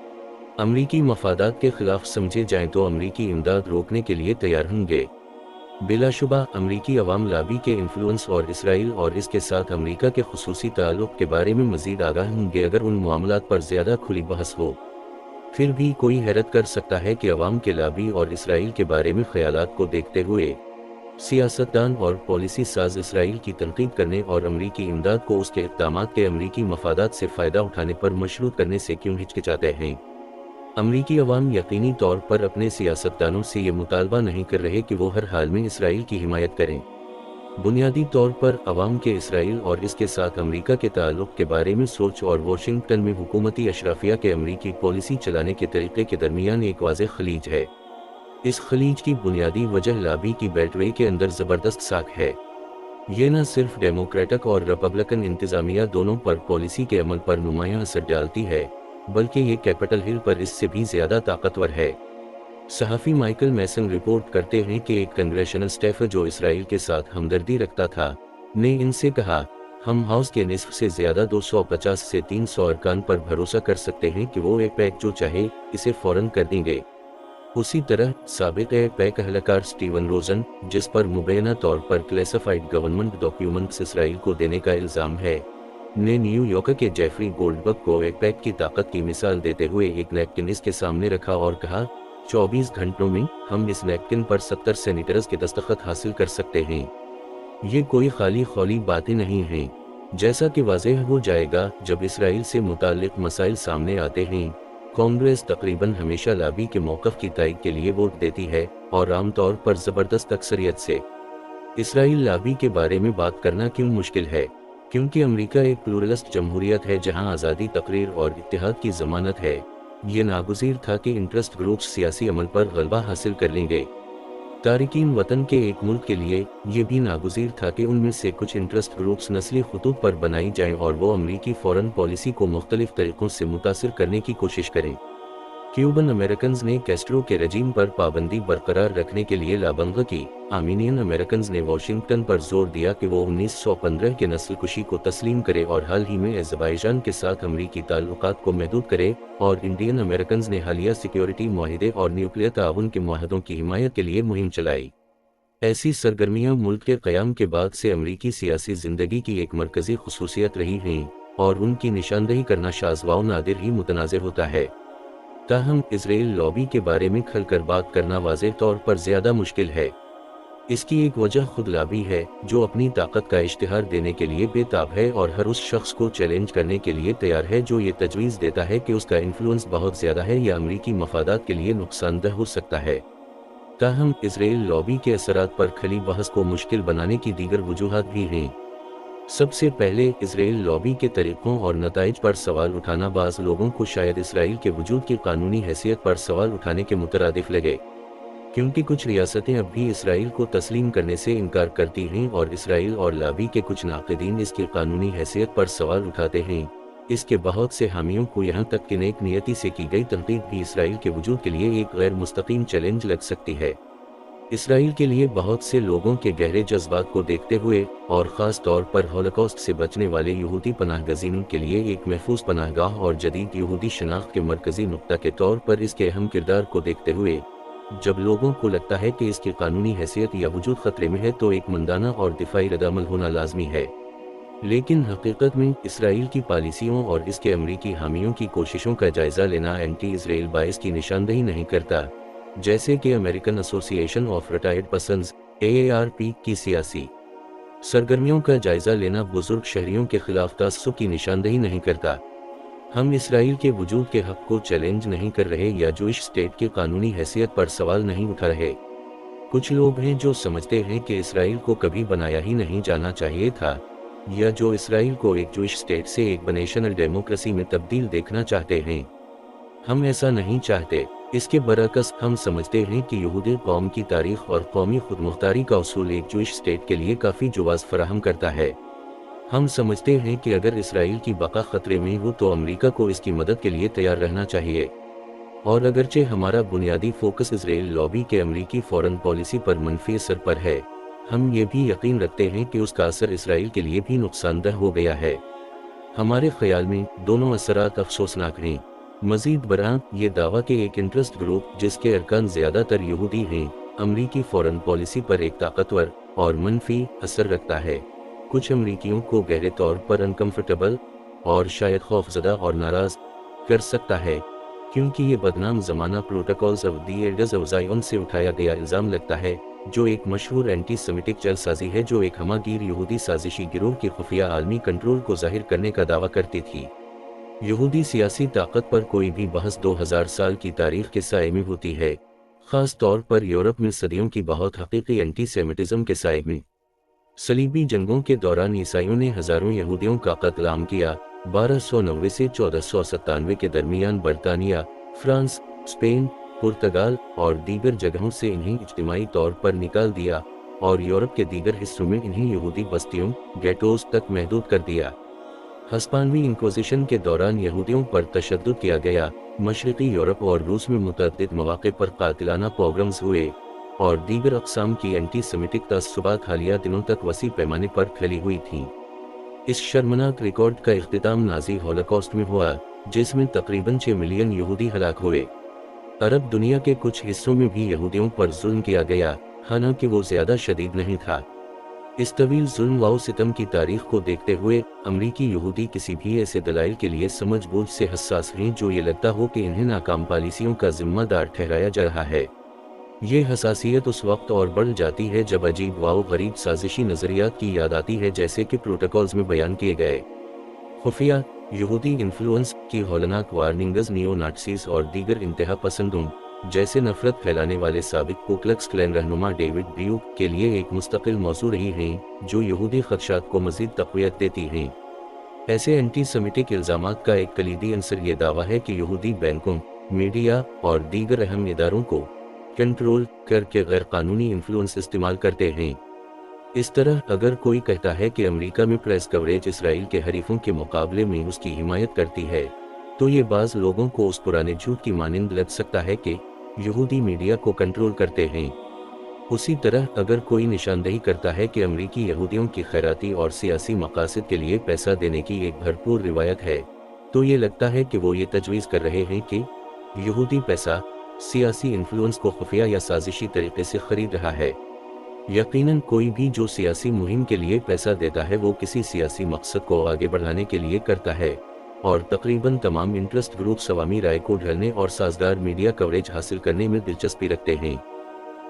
अमरीकी मफादात के खिलाफ समझे जाएं तो अमरीकी इमदाद रोकने के लिए तैयार होंगे। बिलाशुबा अमरीकी अवाम लाबी के इन्फ्लुएंस और इसराइल और इसके साथ अमरीका के खुसूसी ताल्लुक़ के बारे में मज़ीद आगाह होंगे अगर उन मामलात पर ज़्यादा खुली बहस हो। फिर भी कोई हैरत कर सकता है कि अवाम के लाबी और इसराइल के बारे में ख्यालात को देखते हुए सियासतदान और पॉलिसी साज इसराइल की तनकीद करने और अमरीकी इमदाद को उसके इक़दामात के अमरीकी मफादात से फ़ायदा उठाने पर मशरूत करने से क्यों हिचकिचाते हैं। अमरीकी अवाम यकीनी तौर पर अपने सियासतदानों से ये मुतालबा नहीं कर रहे कि वो हर हाल में इसराइल की हिमायत करें। बुनियादी तौर पर अवाम के इसराइल और इसके साथ अमरीका के ताल्लुक़ के बारे में सोच और वाशिंगटन में हुकूमती अशराफिया के अमरीकी पॉलिसी चलाने के तरीक़े के दरमियान एक वाज़ेह खलीज है। इस खलीज की बुनियादी वजह लाबी की बेल्टवे के अंदर ज़बरदस्त साख है। ये न सिर्फ डेमोक्रेटिक और रिपब्लिकन इंतज़ामिया दोनों पर पॉलिसी के अमल पर नुमायां असर डालती है, बल्कि ये कैपिटल हिल पर इससे भी ज़्यादा ताकतवर है। सहाफ़ी माइकल मैसन रिपोर्ट करते हैं कि एक कांग्रेशनल स्टाफ जो इसराइल के साथ हमदर्दी रखता था, ने इनसे कहा, हम हाउस के निस्फ से ज़्यादा 250 से 300 अरकान पर भरोसा कर सकते हैं कि वो पैक जो चाहे इसे फ़ौरन कर देंगे। उसी तरह साबिक़ पैक अहलकार स्टीवन रोजन, जिस पर मुबैना तौर पर क्लासिफाइड गवर्नमेंट डॉक्यूमेंट्स इसराइल को देने का इल्ज़ाम है, ने न्यूयॉर्क के जेफरी गोल्डबर्ग को पैक की ताकत की मिसाल देते हुए एक नैपकिन इसके सामने रखा और कहा, 24 घंटों में हम इस नैपकिन पर 70 सेनेटर्स के दस्तखत हासिल कर सकते हैं। ये कोई खाली खौली बातें नहीं हैं। जैसा कि वाज़ेह हो जाएगा जब इसराइल से मुताल्लिक़ मसाइल सामने आते हैं, कांग्रेस तकरीबन हमेशा लाबी के मौक़िफ़ की तायीद के लिए वोट देती है और आमतौर पर ज़बरदस्त अक्सरियत से। इसराइल लाबी के बारे में बात करना क्यों मुश्किल है? क्योंकि अमेरिका एक प्लूरलिस्ट जमहूरियत है जहां आज़ादी, तकरीर और इत्तेहाद की ज़मानत है। ये नागुज़ीर था कि इंटरेस्ट ग्रुप्स सियासी अमल पर गलबा हासिल कर लेंगे। तारिकीन वतन के एक मुल्क के लिए ये भी नागुज़ीर था कि उनमें से कुछ इंटरेस्ट ग्रुप्स नस्ली खतूत पर बनाई जाएं और वो अमरीकी फ़ॉरेन पॉलिसी को मुख्तलिफ तरीक़ों से मुतासिर करने की कोशिश करें। क्यूबन अमेरिकन्स ने कैस्ट्रो के रजीम पर पाबंदी बरकरार रखने के लिए लाबंग की। आर्मीनियन अमेरिकन्स ने वाशिंगटन पर जोर दिया कि वो 1915 के नस्ल कुशी को तस्लीम करे और हाल ही में अज़रबैजान के साथ अमरीकी ताल्लुकात को महदूद करे, और इंडियन अमेरिकन्स ने हालिया सिक्योरिटी मुआहिदे और न्यूक्लियर ताउन के मुआहदों की हिमायत के लिए मुहिम चलाई। ऐसी सरगर्मियाँ मुल्क के क़याम के बाद से अमरीकी सियासी ज़िंदगी की एक मरकज़ी खुसूसियत रही हैं और उनकी निशानदही करना शाज़ व नादिर ही मुतनाज़िर होता है। ताहम इसराइल लॉबी के बारे में खुलकर बात करना वाज़ेह तौर पर ज़्यादा मुश्किल है। इसकी एक वजह खुद लाबी है, जो अपनी ताकत का इश्तिहार देने के लिए बेताब है और हर उस शख्स को चैलेंज करने के लिए तैयार है जो ये तजवीज़ देता है कि उसका इन्फ्लुएंस बहुत ज़्यादा है या अमरीकी मफादात के लिए नुकसानदह हो सकता है। ताहम इसराइल लॉबी के असरात पर खली बहस को मुश्किल बनाने की दीगर वजूहात भी हैं। सबसे पहले इसराइल लॉबी के तरीक़ों और नताइज पर सवाल उठाना बाज़ लोगों को शायद इसराइल के वजूद की कानूनी हैसियत पर सवाल उठाने के मुतरादिफ लगे, क्योंकि कुछ रियासतें अब भी इसराइल को तस्लीम करने से इनकार करती हैं और इसराइल और लाबी के कुछ नाक़िदीन इसकी कानूनी हैसियत पर सवाल उठाते हैं। इसके बहुत से हामियों को यहाँ तक कि नेक नियति से की गई तनकीद भी इसराइल के वजूद के लिए एक गैर मुस्तकीम चैलेंज लग सकती है। اسرائیل کے لیے بہت سے لوگوں کے گہرے جذبات کو دیکھتے ہوئے اور خاص طور پر ہولوکاسٹ سے بچنے والے یہودی پناہ گزینوں کے لیے ایک محفوظ پناہ گاہ اور جدید یہودی شناخت کے مرکزی نقطہ کے طور پر اس کے اہم کردار کو دیکھتے ہوئے، جب لوگوں کو لگتا ہے کہ اس کی قانونی حیثیت یا وجود خطرے میں ہے تو ایک مندانہ اور دفاعی ردعمل ہونا لازمی ہے۔ لیکن حقیقت میں اسرائیل کی پالیسیوں اور اس کے امریکی حامیوں کی کوششوں کا جائزہ لینا اینٹی اسرائیل باعث کی نشاندہی نہیں کرتا، جیسے کہ امریکن ایسوسی ایشن آف ریٹائرڈ پرسنز AARP کی سیاسی سرگرمیوں کا جائزہ لینا بزرگ شہریوں کے خلاف تعصب کی نشاندہی نہیں کرتا۔ ہم اسرائیل کے وجود کے حق کو چیلنج نہیں کر رہے یا جوئش اسٹیٹ کی قانونی حیثیت پر سوال نہیں اٹھا رہے۔ کچھ لوگ ہیں جو سمجھتے ہیں کہ اسرائیل کو کبھی بنایا ہی نہیں جانا چاہیے تھا، یا جو اسرائیل کو ایک جوئش اسٹیٹ سے ایک بنیشنل ڈیموکریسی میں تبدیل دیکھنا چاہتے ہیں۔ ہم ایسا نہیں چاہتے۔ اس کے برعکس ہم سمجھتے ہیں کہ یہودی قوم کی تاریخ اور قومی خود مختاری کا اصول ایک جوئش اسٹیٹ کے لیے کافی جواز فراہم کرتا ہے۔ ہم سمجھتے ہیں کہ اگر اسرائیل کی بقا خطرے میں ہو تو امریکہ کو اس کی مدد کے لیے تیار رہنا چاہیے۔ اور اگرچہ ہمارا بنیادی فوکس اسرائیل لابی کے امریکی فورن پالیسی پر منفی اثر پر ہے، ہم یہ بھی یقین رکھتے ہیں کہ اس کا اثر اسرائیل کے لیے بھی نقصان دہ ہو گیا ہے۔ ہمارے خیال میں دونوں اثرات افسوسناک ہیں۔ مزید برآں، یہ دعویٰ کہ ایک انٹرسٹ گروپ جس کے ارکان زیادہ تر یہودی ہیں، امریکی فورن پالیسی پر ایک طاقتور اور منفی اثر رکھتا ہے، کچھ امریکیوں کو گہرے طور پر انکمفرٹیبل اور شاید خوفزدہ اور ناراض کر سکتا ہے، کیونکہ یہ بدنام زمانہ protocols of the elders of Zion سے اٹھایا گیا الزام لگتا ہے، جو ایک مشہور اینٹی سیمیٹک جعل سازی ہے جو ایک ہمہ گیر یہودی سازشی گروہ کی خفیہ عالمی کنٹرول کو ظاہر کرنے کا دعویٰ کرتی تھی۔ یہودی سیاسی طاقت پر کوئی بھی بحث 2000 سال کی تاریخ کے سائے میں ہوتی ہے، خاص طور پر یورپ میں صدیوں کی بہت حقیقی اینٹی سیمیٹزم کے سائے میں۔ صلیبی جنگوں کے دوران عیسائیوں نے ہزاروں یہودیوں کا قتل عام کیا۔ 1290 سے 1497 کے درمیان برطانیہ، فرانس، اسپین، پرتگال اور دیگر جگہوں سے انہیں اجتماعی طور پر نکال دیا اور یورپ کے دیگر حصوں میں انہیں یہودی بستیوں، گیٹوز تک محدود کر دیا۔ ہسپانوی انکوزیشن کے دوران یہودیوں پر تشدد کیا گیا۔ مشرقی یورپ اور روس میں متعدد مواقع پر قاتلانہ پوگرمز ہوئے اور دیگر اقسام کی اینٹی سیمیٹک تعصبات حالیہ دنوں تک وسیع پیمانے پر پھیلی ہوئی تھیں۔ اس شرمناک ریکارڈ کا اختتام نازی ہولوکاسٹ میں ہوا، جس میں تقریباً 6 ملین یہودی ہلاک ہوئے۔ عرب دنیا کے کچھ حصوں میں بھی یہودیوں پر ظلم کیا گیا، حالانکہ وہ زیادہ شدید نہیں تھا۔ اس طویل ظلم و ستم کی تاریخ کو دیکھتے ہوئے، امریکی یہودی کسی بھی ایسے دلائل کے لیے سمجھ بوجھ سے حساس ہیں جو یہ لگتا ہو کہ انہیں ناکام پالیسیوں کا ذمہ دار ٹھہرایا جا رہا ہے۔ یہ حساسیت اس وقت اور بڑھ جاتی ہے جب عجیب و غریب سازشی نظریات کی یاد آتی ہے، جیسے کہ پروٹوکولز میں بیان کیے گئے خفیہ یہودی انفلوئنس کی ہولناک وارننگز نیو ناتسیز اور دیگر انتہا پسندوں جیسے نفرت پھیلانے والے سابق کوکلکس کلین رہنما ڈیوڈ بیوک کے لیے ایک مستقل موضوع رہی ہیں، جو یہودی خدشات کو مزید تقویت دیتی ہیں۔ ایسے اینٹی سیمیٹک الزامات کا ایک کلیدی عنصر یہ دعویٰ ہے کہ یہودی بینکوں، میڈیا اور دیگر اہم اداروں کو کنٹرول کر کے غیر قانونی انفلوئنس استعمال کرتے ہیں۔ اس طرح اگر کوئی کہتا ہے کہ امریکہ میں پریس کوریج اسرائیل کے حریفوں کے مقابلے میں اس کی حمایت کرتی ہے، تو یہ بعض لوگوں کو اس پرانے جھوٹ کی مانند لگ سکتا ہے کہ یہودی میڈیا کو کنٹرول کرتے ہیں۔ اسی طرح اگر کوئی نشاندہی کرتا ہے کہ امریکی یہودیوں کی خیراتی اور سیاسی مقاصد کے لیے پیسہ دینے کی ایک بھرپور روایت ہے، تو یہ لگتا ہے کہ وہ یہ تجویز کر رہے ہیں کہ یہودی پیسہ سیاسی انفلوئنس کو خفیہ یا سازشی طریقے سے خرید رہا ہے۔ یقیناً کوئی بھی جو سیاسی مہم کے لیے پیسہ دیتا ہے وہ کسی سیاسی مقصد کو آگے بڑھانے کے لیے کرتا ہے، اور تقریباً تمام انٹرسٹ گروپس عوامی رائے کو ڈھلنے اور سازگار میڈیا کوریج حاصل کرنے میں دلچسپی رکھتے ہیں۔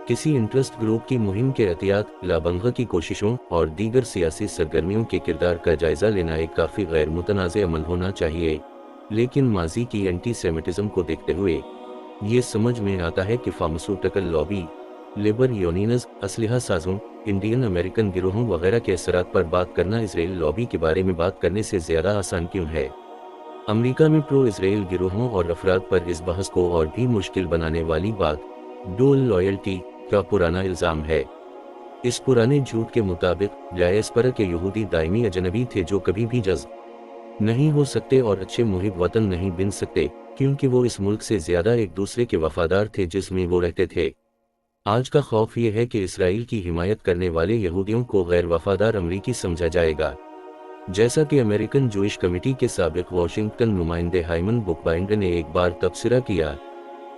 کسی انٹرسٹ گروپ کی مہم کے احتیاط، لابنگہ کی کوششوں اور دیگر سیاسی سرگرمیوں کے کردار کا جائزہ لینا ایک کافی غیر متنازع عمل ہونا چاہیے، لیکن ماضی کی اینٹی سیمیٹزم کو دیکھتے ہوئے یہ سمجھ میں آتا ہے کہ فارماسیوٹیکل لابی، لیبر یونینز، اسلحہ سازوں، انڈین امریکن گروہوں وغیرہ کے اثرات پر بات کرنا اسرائیل لابی کے بارے میں بات کرنے سے زیادہ آسان کیوں ہے۔ امریکہ میں پرو اسرائیل گروہوں اور افراد پر اس بحث کو اور بھی مشکل بنانے والی بات ڈول لائلٹی کا پرانا الزام ہے۔ اس پرانے جھوٹ کے مطابق ڈائسپورا کے یہودی دائمی اجنبی تھے جو کبھی بھی جذب نہیں ہو سکتے اور اچھے محب وطن نہیں بن سکتے، کیونکہ وہ اس ملک سے زیادہ ایک دوسرے کے وفادار تھے جس میں وہ رہتے تھے۔ آج کا خوف یہ ہے کہ اسرائیل کی حمایت کرنے والے یہودیوں کو غیر وفادار امریکی سمجھا جائے گا۔ جیسا کہ امریکن جوئش کمیٹی کے سابق واشنگٹن نمائندے ہائمن بکبائنڈر نے ایک بار تبصرہ کیا،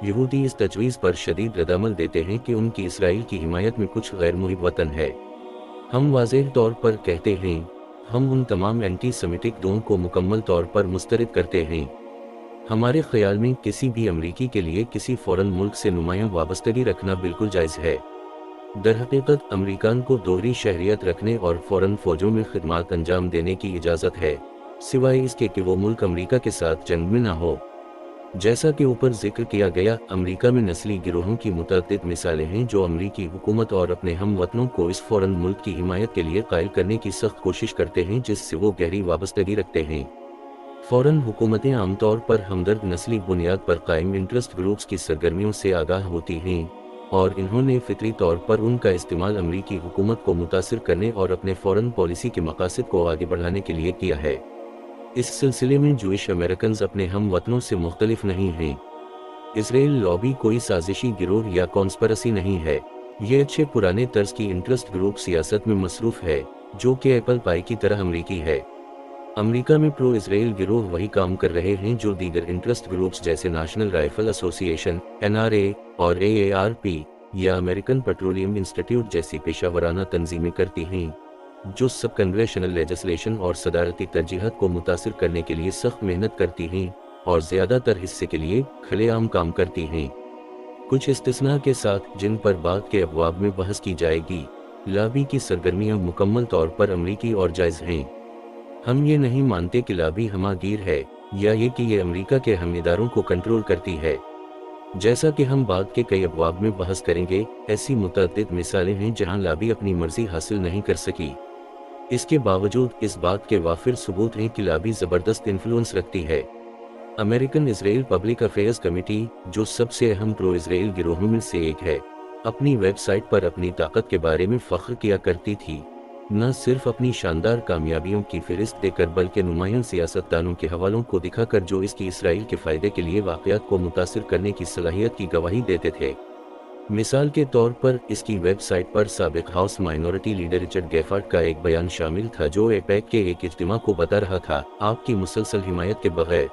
یہودی اس تجویز پر شدید ردعمل دیتے ہیں کہ ان کی اسرائیل کی حمایت میں کچھ غیر محب وطن ہے۔ ہم واضح طور پر کہتے ہیں، ہم ان تمام اینٹی سیمیٹک دعووں کو مکمل طور پر مسترد کرتے ہیں۔ ہمارے خیال میں کسی بھی امریکی کے لیے کسی فورن ملک سے نمایاں وابستگی رکھنا بالکل جائز ہے۔ درحقیقت امریکان کو دوہری شہریت رکھنے اور فورن فوجوں میں خدمات انجام دینے کی اجازت ہے، سوائے اس کے کہ وہ ملک امریکہ کے ساتھ جنگ میں نہ ہو۔ جیسا کہ اوپر ذکر کیا گیا، امریکہ میں نسلی گروہوں کی متعدد مثالیں ہیں جو امریکی حکومت اور اپنے ہم وطنوں کو اس فورن ملک کی حمایت کے لیے قائل کرنے کی سخت کوشش کرتے ہیں جس سے وہ گہری وابستگی رکھتے ہیں۔ فورن حکومتیں عام طور پر ہمدرد نسلی بنیاد پر قائم انٹرسٹ گروپس کی سرگرمیوں سے آگاہ ہوتی ہیں، اور انہوں نے فطری طور پر ان کا استعمال امریکی حکومت کو متاثر کرنے اور اپنے فورن پالیسی کے مقاصد کو آگے بڑھانے کے لیے کیا ہے۔ اس سلسلے میں جوئش امریکنز اپنے ہم وطنوں سے مختلف نہیں ہیں۔ اسرائیل لابی کوئی سازشی گروہ یا کانسپریسی نہیں ہے، یہ اچھے پرانے طرز کی انٹرسٹ گروپ سیاست میں مصروف ہے، جو کہ ایپل پائی کی طرح امریکی ہے۔ امریکہ میں پرو اسرائیل گروہ وہی کام کر رہے ہیں جو دیگر انٹرسٹ گروپس جیسے نیشنل رائفل ایسوسی ایشن (NRA) اور AARP یا امریکن پیٹرولیم انسٹیٹیوٹ جیسی پیشہ ورانہ تنظیمیں کرتی ہیں، جو سب کنگریشنل لیجسلیشن اور صدارتی ترجیحات کو متاثر کرنے کے لیے سخت محنت کرتی ہیں اور زیادہ تر حصے کے لیے کھلے عام کام کرتی ہیں۔ کچھ استثناء کے ساتھ جن پر بعد کے ابواب میں بحث کی جائے گی، لابی کی سرگرمیاں مکمل طور پر امریکی اور جائز ہیں۔ ہم یہ نہیں مانتے کہ لابی ہمہ گیر ہے یا یہ کہ یہ امریکہ کے ہم اداروں کو کنٹرول کرتی ہے۔ جیسا کہ ہم بعد کے کئی ابواب میں بحث کریں گے، ایسی متعدد مثالیں ہیں جہاں لابی اپنی مرضی حاصل نہیں کر سکی۔ اس کے باوجود اس بات کے وافر ثبوت ہیں کہ لابی زبردست انفلوئنس رکھتی ہے۔ امریکن اسرائیل پبلک افیئرز کمیٹی، جو سب سے اہم پرو اسرائیل گروہوں میں سے ایک ہے، اپنی ویب سائٹ پر اپنی طاقت کے بارے میں فخر کیا کرتی تھی، نہ صرف اپنی شاندار کامیابیوں کی فہرست دے کر بلکہ نمایاں سیاستدانوں کے حوالوں کو دکھا کر جو اس کی اسرائیل کے فائدے کے لیے واقعات کو متاثر کرنے کی صلاحیت کی گواہی دیتے تھے۔ مثال کے طور پر اس کی ویب سائٹ پر سابق ہاؤس مائنورٹی لیڈر رچرڈ گیفارڈ کا ایک بیان شامل تھا جو ایپیک کے ایک اجتماع کو بتا رہا تھا، آپ کی مسلسل حمایت کے بغیر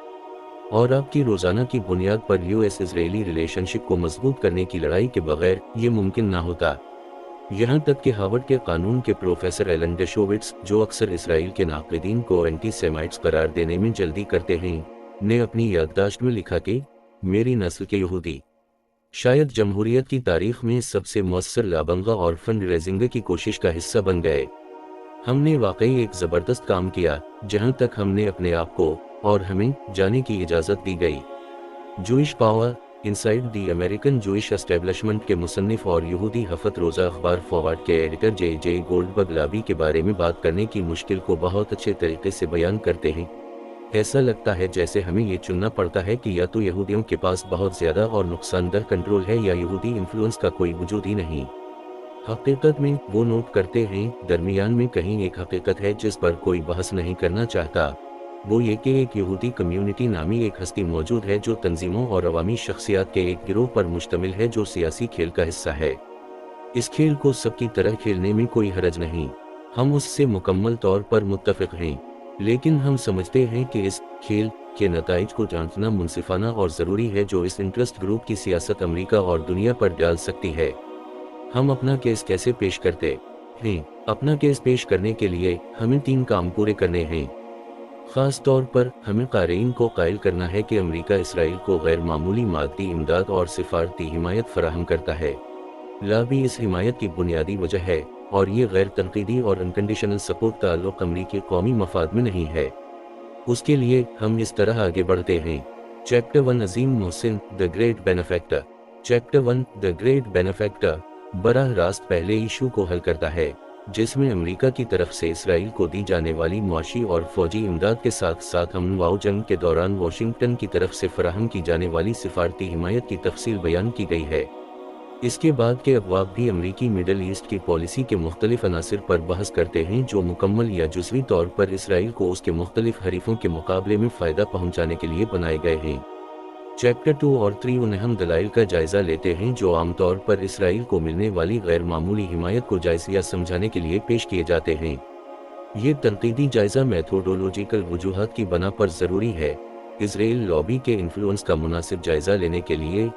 اور آپ کی روزانہ کی بنیاد پر US اسرائیلی ریلیشن شپ کو مضبوط کرنے کی لڑائی کے بغیر یہ ممکن نہ ہوتا۔ یہاں تک کہ ہارورڈ کے قانون کے پروفیسر ایلن ڈیشووٹس، جو اکثر اسرائیل کے ناقدین کو اینٹی سیمائٹس قرار دینے میں جلدی کرتے ہیں، نے اپنی یادداشت میں لکھا کہ میری نسل کے یہودی شاید جمہوریت کی تاریخ میں سب سے مؤثر لابنگا اور فنڈ ریزنگ کی کوشش کا حصہ بن گئے۔ ہم نے واقعی ایک زبردست کام کیا جہاں تک ہم نے اپنے آپ کو اور ہمیں جانے کی اجازت دی گئی۔ جوئش پاور انسائیڈ دی امریکن جوئش اسٹیبلشمنٹ کے مصنف اور یہودی ہفت روزہ اخبار فارورڈ کے ایڈیٹر جے گولڈبرگ لابی کے بارے میں بات کرنے کی مشکل کو بہت اچھے طریقے سے بیان کرتے ہیں۔ ایسا لگتا ہے جیسے ہمیں یہ چننا پڑتا ہے کہ یا تو یہودیوں کے پاس بہت زیادہ اور نقصان دہ کنٹرول ہے یا یہودی انفلوئنس کا کوئی وجود ہی نہیں۔ حقیقت میں وہ نوٹ کرتے ہیں، درمیان میں کہیں ایک حقیقت ہے جس پر کوئی بحث نہیں کرنا چاہتا، وہ یہ کہ ایک یہودی کمیونٹی نامی ایک ہستی موجود ہے جو تنظیموں اور عوامی شخصیات کے ایک گروہ پر مشتمل ہے جو سیاسی کھیل کا حصہ ہے۔ اس کھیل کو سب کی طرح کھیلنے میں کوئی حرج نہیں، ہم اس سے مکمل طور پر متفق ہیں، لیکن ہم سمجھتے ہیں کہ اس کھیل کے نتائج کو جانچنا منصفانہ اور ضروری ہے جو اس انٹرسٹ گروپ کی سیاست امریکہ اور دنیا پر ڈال سکتی ہے۔ ہم اپنا کیس کیسے پیش کرتے ہیں؟ اپنا کیس پیش کرنے کے لیے ہمیں 3 کام پورے کرنے ہیں۔ خاص طور پر ہمیں قارئین کو قائل کرنا ہے کہ امریکہ اسرائیل کو غیر معمولی مادی امداد اور سفارتی حمایت فراہم کرتا ہے۔ لابی اس حمایت کی بنیادی وجہ ہے، اور یہ غیر تنقیدی اور انکنڈیشنل سپورٹ تعلق امریکی قومی مفاد میں نہیں ہے۔ اس کے لیے ہم اس طرح آگے بڑھتے ہیں۔ چیپٹر 1 عظیم محسن the great benefactor. Chapter 1 the great benefactor براہ راست پہلے ایشو کو حل کرتا ہے جس میں امریکہ کی طرف سے اسرائیل کو دی جانے والی معاشی اور فوجی امداد کے ساتھ ساتھ امن و جنگ کے دوران واشنگٹن کی طرف سے فراہم کی جانے والی سفارتی حمایت کی تفصیل بیان کی گئی ہے۔ اس کے بعد کے ابواب بھی امریکی مڈل ایسٹ کی پالیسی کے مختلف عناصر پر بحث کرتے ہیں جو مکمل یا جزوی طور پر اسرائیل کو اس کے مختلف حریفوں کے مقابلے میں فائدہ پہنچانے کے لیے بنائے گئے ہیں۔ चैप्टर 2 और 3 उन अहम दलाइल का जायजा लेते हैं जो आमतौर पर इसराइल को मिलने वाली गैर मामूली हिमायत को जायज़ा समझाने के लिए पेश किए जाते हैं। ये तनकीदी जायजा मेथोडोलॉजिकल वजूहात की बना पर ज़रूरी है। इसराइल लॉबी के इन्फ्लुएंस का मुनासिब जायजा लेने के लिए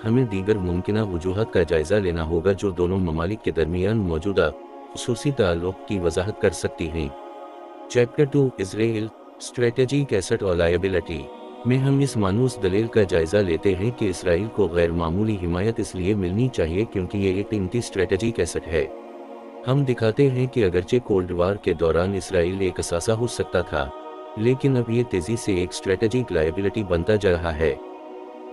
हमें दीगर मुमकिना वजूहात का जायजा लेना होगा जो दोनों ममालिक के दरमियान मौजूदा खुसूसी ताल्लुक़ की वजाहत कर सकती हैं। चैप्टर 2 इसराइल स्ट्रेटेजिक एसेट और लायबिलिटी में हम इस मानूस दलील का जायजा लेते हैं कि इसराइल को गैर मामूली हिमायत इसलिए मिलनी चाहिए क्योंकि ये एक कीमती स्ट्रेटेजिक एसेट है। हम दिखाते हैं कि अगरचे कोल्ड वार के दौरान इसराइल एक असासा हो सकता था, लेकिन अब ये तेज़ी से एक स्ट्रेटेजिक लायबिलिटी बनता जा रहा है।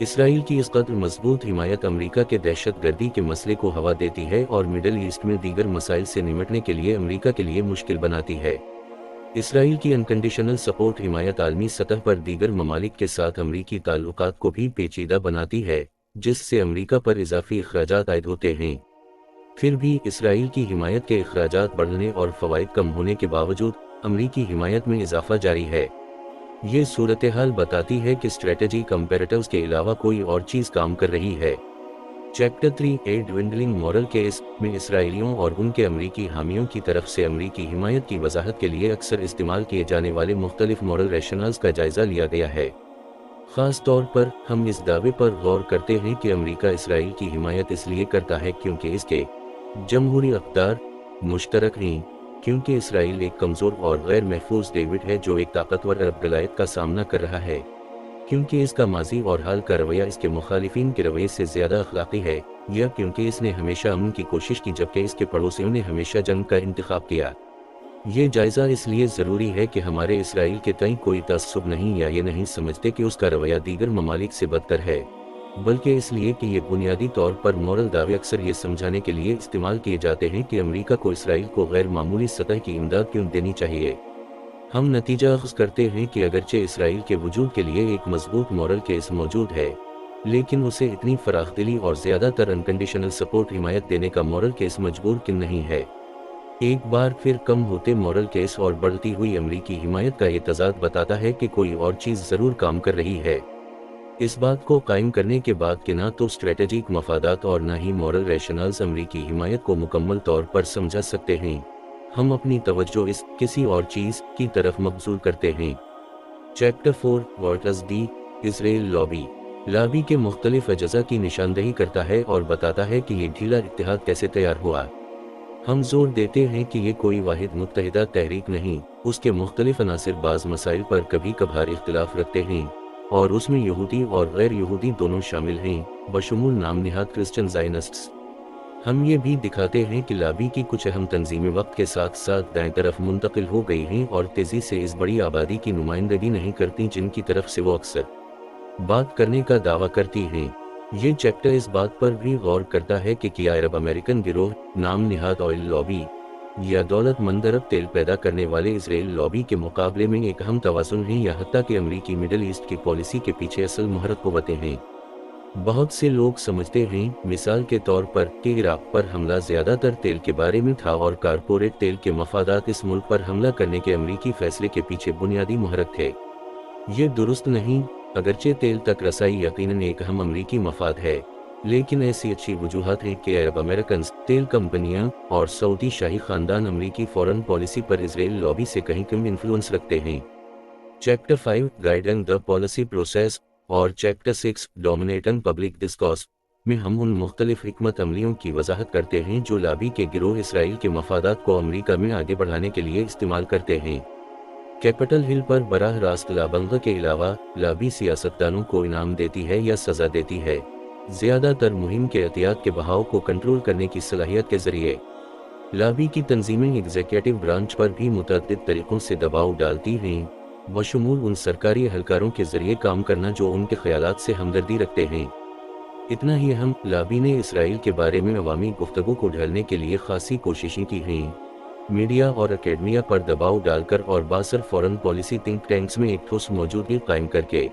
इसराइल की इस कदर मजबूत हिमायत अमेरिका के दहशतगर्दी के मसले को हवा देती है और मिडल ईस्ट में दीगर मसाइल से निपटने के लिए अमेरिका के लिए मुश्किल बनाती है। इसराइल की अनकंडीशनल सपोर्ट हिमायत आलमी सतह पर दीगर ममालिक के साथ अमरीकी ताल्लुकात को भी पेचीदा बनाती है, जिससे अमरीका पर इजाफी अखराजात आयद होते हैं। फिर भी इसराइल की हिमायत के अखराजात बढ़ने और फ़वाइद कम होने के बावजूद अमरीकी हिमायत में इजाफा जारी है। ये सूरत हाल बताती है कि स्ट्रेटजी कंपैरेटिव्स के अलावा कोई और चीज़ काम कर रही है। चैप्टर 3 ए ड्विंडलिंग मॉरल केस में इसराइलियों और उनके अमरीकी हामियों की तरफ से अमरीकी हिमायत की वजाहत के लिए अक्सर इस्तेमाल किए जाने वाले मुख्तलिफ मॉरल रैशनल्स का जायज़ा लिया गया है। ख़ास तौर पर हम इस दावे पर गौर करते हैं कि अमरीका इसराइल की हिमायत इसलिए करता है क्योंकि इसके जमहूरी अख्तियार मुश्तरक हैं, क्योंकि इसराइल एक कमज़ोर और गैर महफूज डेविड है जो एक ताकतवर अरब गलायत का सामना कर रहा है, क्योंकि इसका माजी और हाल का रवैया इसके मुखालिफिन के रवैये से ज़्यादा अखलाक़ी है, या क्योंकि इसने हमेशा अमन की कोशिश की जबकि इसके पड़ोसियों ने हमेशा जंग का इंतखाब किया। ये जायज़ा इसलिए ज़रूरी है कि हमारे इसराइल के तय कोई तअस्सुब नहीं या ये नहीं समझते कि उसका रवैया दीगर ममालिक से बदतर है, बल्कि इसलिए कि ये बुनियादी तौर पर मॉरल दावे अक्सर ये समझाने के लिए इस्तेमाल किए जाते हैं कि अमेरिका को इसराइल को गैर मामूली सतह की इमदाद क्यों देनी चाहिए। हम नतीजा अख्ज़ करते हैं कि अगरचे इसराइल के वजूद के लिए एक मजबूत मॉरल केस मौजूद है, लेकिन उसे इतनी फराखदिली और ज़्यादातर अनकंडीशनल सपोर्ट हिमायत देने का मॉरल केस मजबूर क्यों नहीं है। एक बार फिर कम होते मॉरल केस और बढ़ती हुई अमरीकी हिमायत का ये तज़ाद बताता है कि कोई और चीज़ ज़रूर काम कर रही है। इस बात को कायम करने के बाद कि ना तो स्ट्रेटेजिक मफादात और ना ही मॉरल रैशनल्स अमरीकी हिमायत को मुकम्मल तौर पर समझा सकते हैं, हम अपनी तवज्जो इस किसी और चीज़ की तरफ मबज़ूल करते हैं। Chapter 4 what is the Israel lobby के मुख्तलिफ अज़्ज़ा की निशानदही करता है और बताता है कि ये ढीला इत्तेहाद कैसे तैयार हुआ। हम जोर देते हैं कि ये कोई वाहिद मुत्तहिदा तहरीक नहीं, उसके मुख्तलिफ अनासिर बाज़ मसाइल पर कभी कभार इख्तिलाफ रखते हैं और उसमें यहूदी और गैर यहूदी दोनों शामिल हैं, बशमूल नाम निहाद क्रिश्चियन ज़ायनिस्ट्स। हम ये भी दिखाते हैं कि लॉबी की कुछ अहम तंजीमें वक्त के साथ साथ दाएं तरफ मुंतकिल हो गई हैं और तेज़ी से इस बड़ी आबादी की नुमाइंदगी नहीं करती जिनकी तरफ से वो अक्सर बात करने का दावा करती हैं। ये चैप्टर इस बात पर भी गौर करता है कि क्या अरब अमेरिकन गिरोह नाम निहाद ऑयल लॉबी या दौलतमंद अरब तेल पैदा करने वाले इसराइल लॉबी के मुकाबले में एक अहम तवाज़ुन है, या हत्ता कि अमरीकी मिडल ईस्ट की पॉलिसी के पीछे असल मुहर्रिक क़ुव्वतें हैं। बहुत से लोग समझते हैं, मिसाल के तौर पर, कि इराक पर हमला ज़्यादातर तेल के बारे में था और कारपोरेट तेल के मफादात इस मुल्क पर हमला करने के अमरीकी फैसले के पीछे बुनियादी मुहर्रिक थे। ये दुरुस्त नहीं, अगरचे तेल तक रसाई यकीनन एक अहम अमरीकी मफाद है, लेकिन ऐसी अच्छी वजूहात हैं कि अरब अमेरिकन तेल कंपनियां और सऊदी शाही खानदान अमरीकी फॉरेन पॉलिसी पर इसराइल लॉबी से कहीं कम इन्फ्लुएंस रखते हैं। Chapter 5 guiding the policy process और चैप्टर 6 डोमिनेटिंग पब्लिक डिस्कोर्स में हम उन मुख्तलिफ हिकमत अमलियों की वजाहत करते हैं जो लॉबी के गिरोह इसराइल के मफादात को अमरीका में आगे बढ़ाने के लिए इस्तेमाल करते हैं। कैपिटल हिल पर बराह रास्त लाबंग के अलावा लॉबी सियासतदानों को इनाम देती है या सज़ा देती है, ज़्यादातर मुहिम के एहतियात के बहाव को कंट्रोल करने की सलाहियत के ज़रिए। लॉबी की तंजीमें एग्जीक्यूटिव ब्रांच पर भी मुतअद्दिद तरीक़ों से दबाव डालती हैं, बशमूल उन सरकारी एहलकारों के ज़रिए काम करना जो उनके ख़यालात से हमदर्दी रखते हैं। इतना ही अहम, लॉबी ने इसराइल के बारे में अवामी गुफ्तगू को ढलने के लिए खासी कोशिशें की हैं, मीडिया और अकेडमिया पर दबाव डालकर और बासर फॉरेन पॉलिसी थिंक टैंक्स में एक ठोस मौजूदगी कायम करके।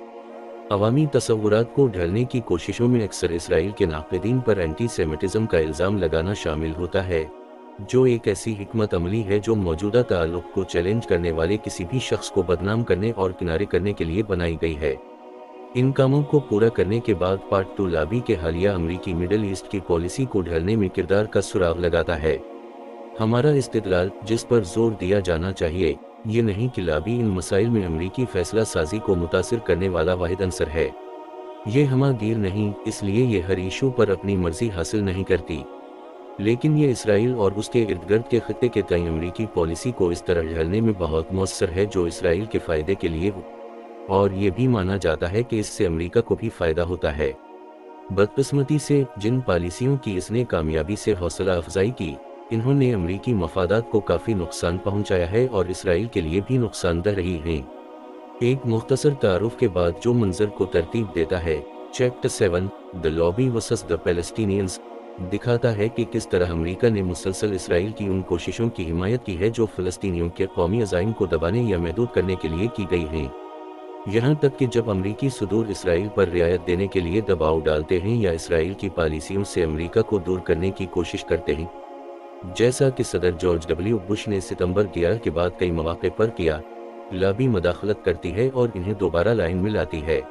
अवामी तसव्वुरात को ढलने की कोशिशों में अक्सर इसराइल के नाक़िदीन पर एंटी सेमिटिज़म का इल्ज़ाम लगाना शामिल होता है, जो एक ऐसी हिकमत अमली है जो मौजूदा ताल्लुक़ को चैलेंज करने वाले किसी भी शख्स को बदनाम करने और किनारे करने के लिए बनाई गई है। इन कामों को पूरा करने के बाद पार्ट 2 लाबी के हालिया अमरीकी मिडल ईस्ट की पॉलिसी को ढलने में किरदार का सुराग लगाता है। हमारा इस्तिदलाल जिस पर जोर दिया जाना चाहिए ये नहीं कि लाबी इन मसाइल में अमरीकी फैसला साजी को मुतासिर करने वाला वाहिद अंसर है। ये हमागीर नहीं, इसलिए ये हर इशू पर अपनी मर्जी हासिल नहीं करती, लेकिन ये इसराइल और उसके इर्द गिर्द के खत्ते के तय अमरीकी पॉलिसी को इस तरह ढलने में बहुत मौसर है जो इसराइल के फ़ायदे के लिए हो, और ये भी माना जाता है कि इससे अमरीका को भी फ़ायदा होता है। बदकिस्मती से जिन पॉलिसियों की इसने कामयाबी से हौसला अफजाई की, इन्होंने अमरीकी मफादात को काफ़ी नुकसान पहुंचाया है और इसराइल के लिए भी नुकसानदह रही हैं। एक मुख्तसर तारुफ के बाद जो मंजर को तरतीब देता है, chapter 7 the lobby versus the Palestinians दिखाता है कि किस तरह अमरीका ने मुसलसल इसराइल की उन कोशिशों की हिमायत की है जो फ़लस्तीनियों के कौमी अज़ाइम को दबाने या महदूद करने के लिए की गई हैं। यहाँ तक कि जब अमरीकी सुदूर इसराइल पर रियायत देने के लिए दबाव डालते हैं या इसराइल की पॉलिसियों से अमरीका को दूर करने की कोशिश करते हैं, जैसा कि सदर जॉर्ज डब्ल्यू बुश ने सितंबर 11 के बाद कई मौक़े पर किया, लाबी मदाखलत करती है और इन्हें दोबारा लाइन में लाती है।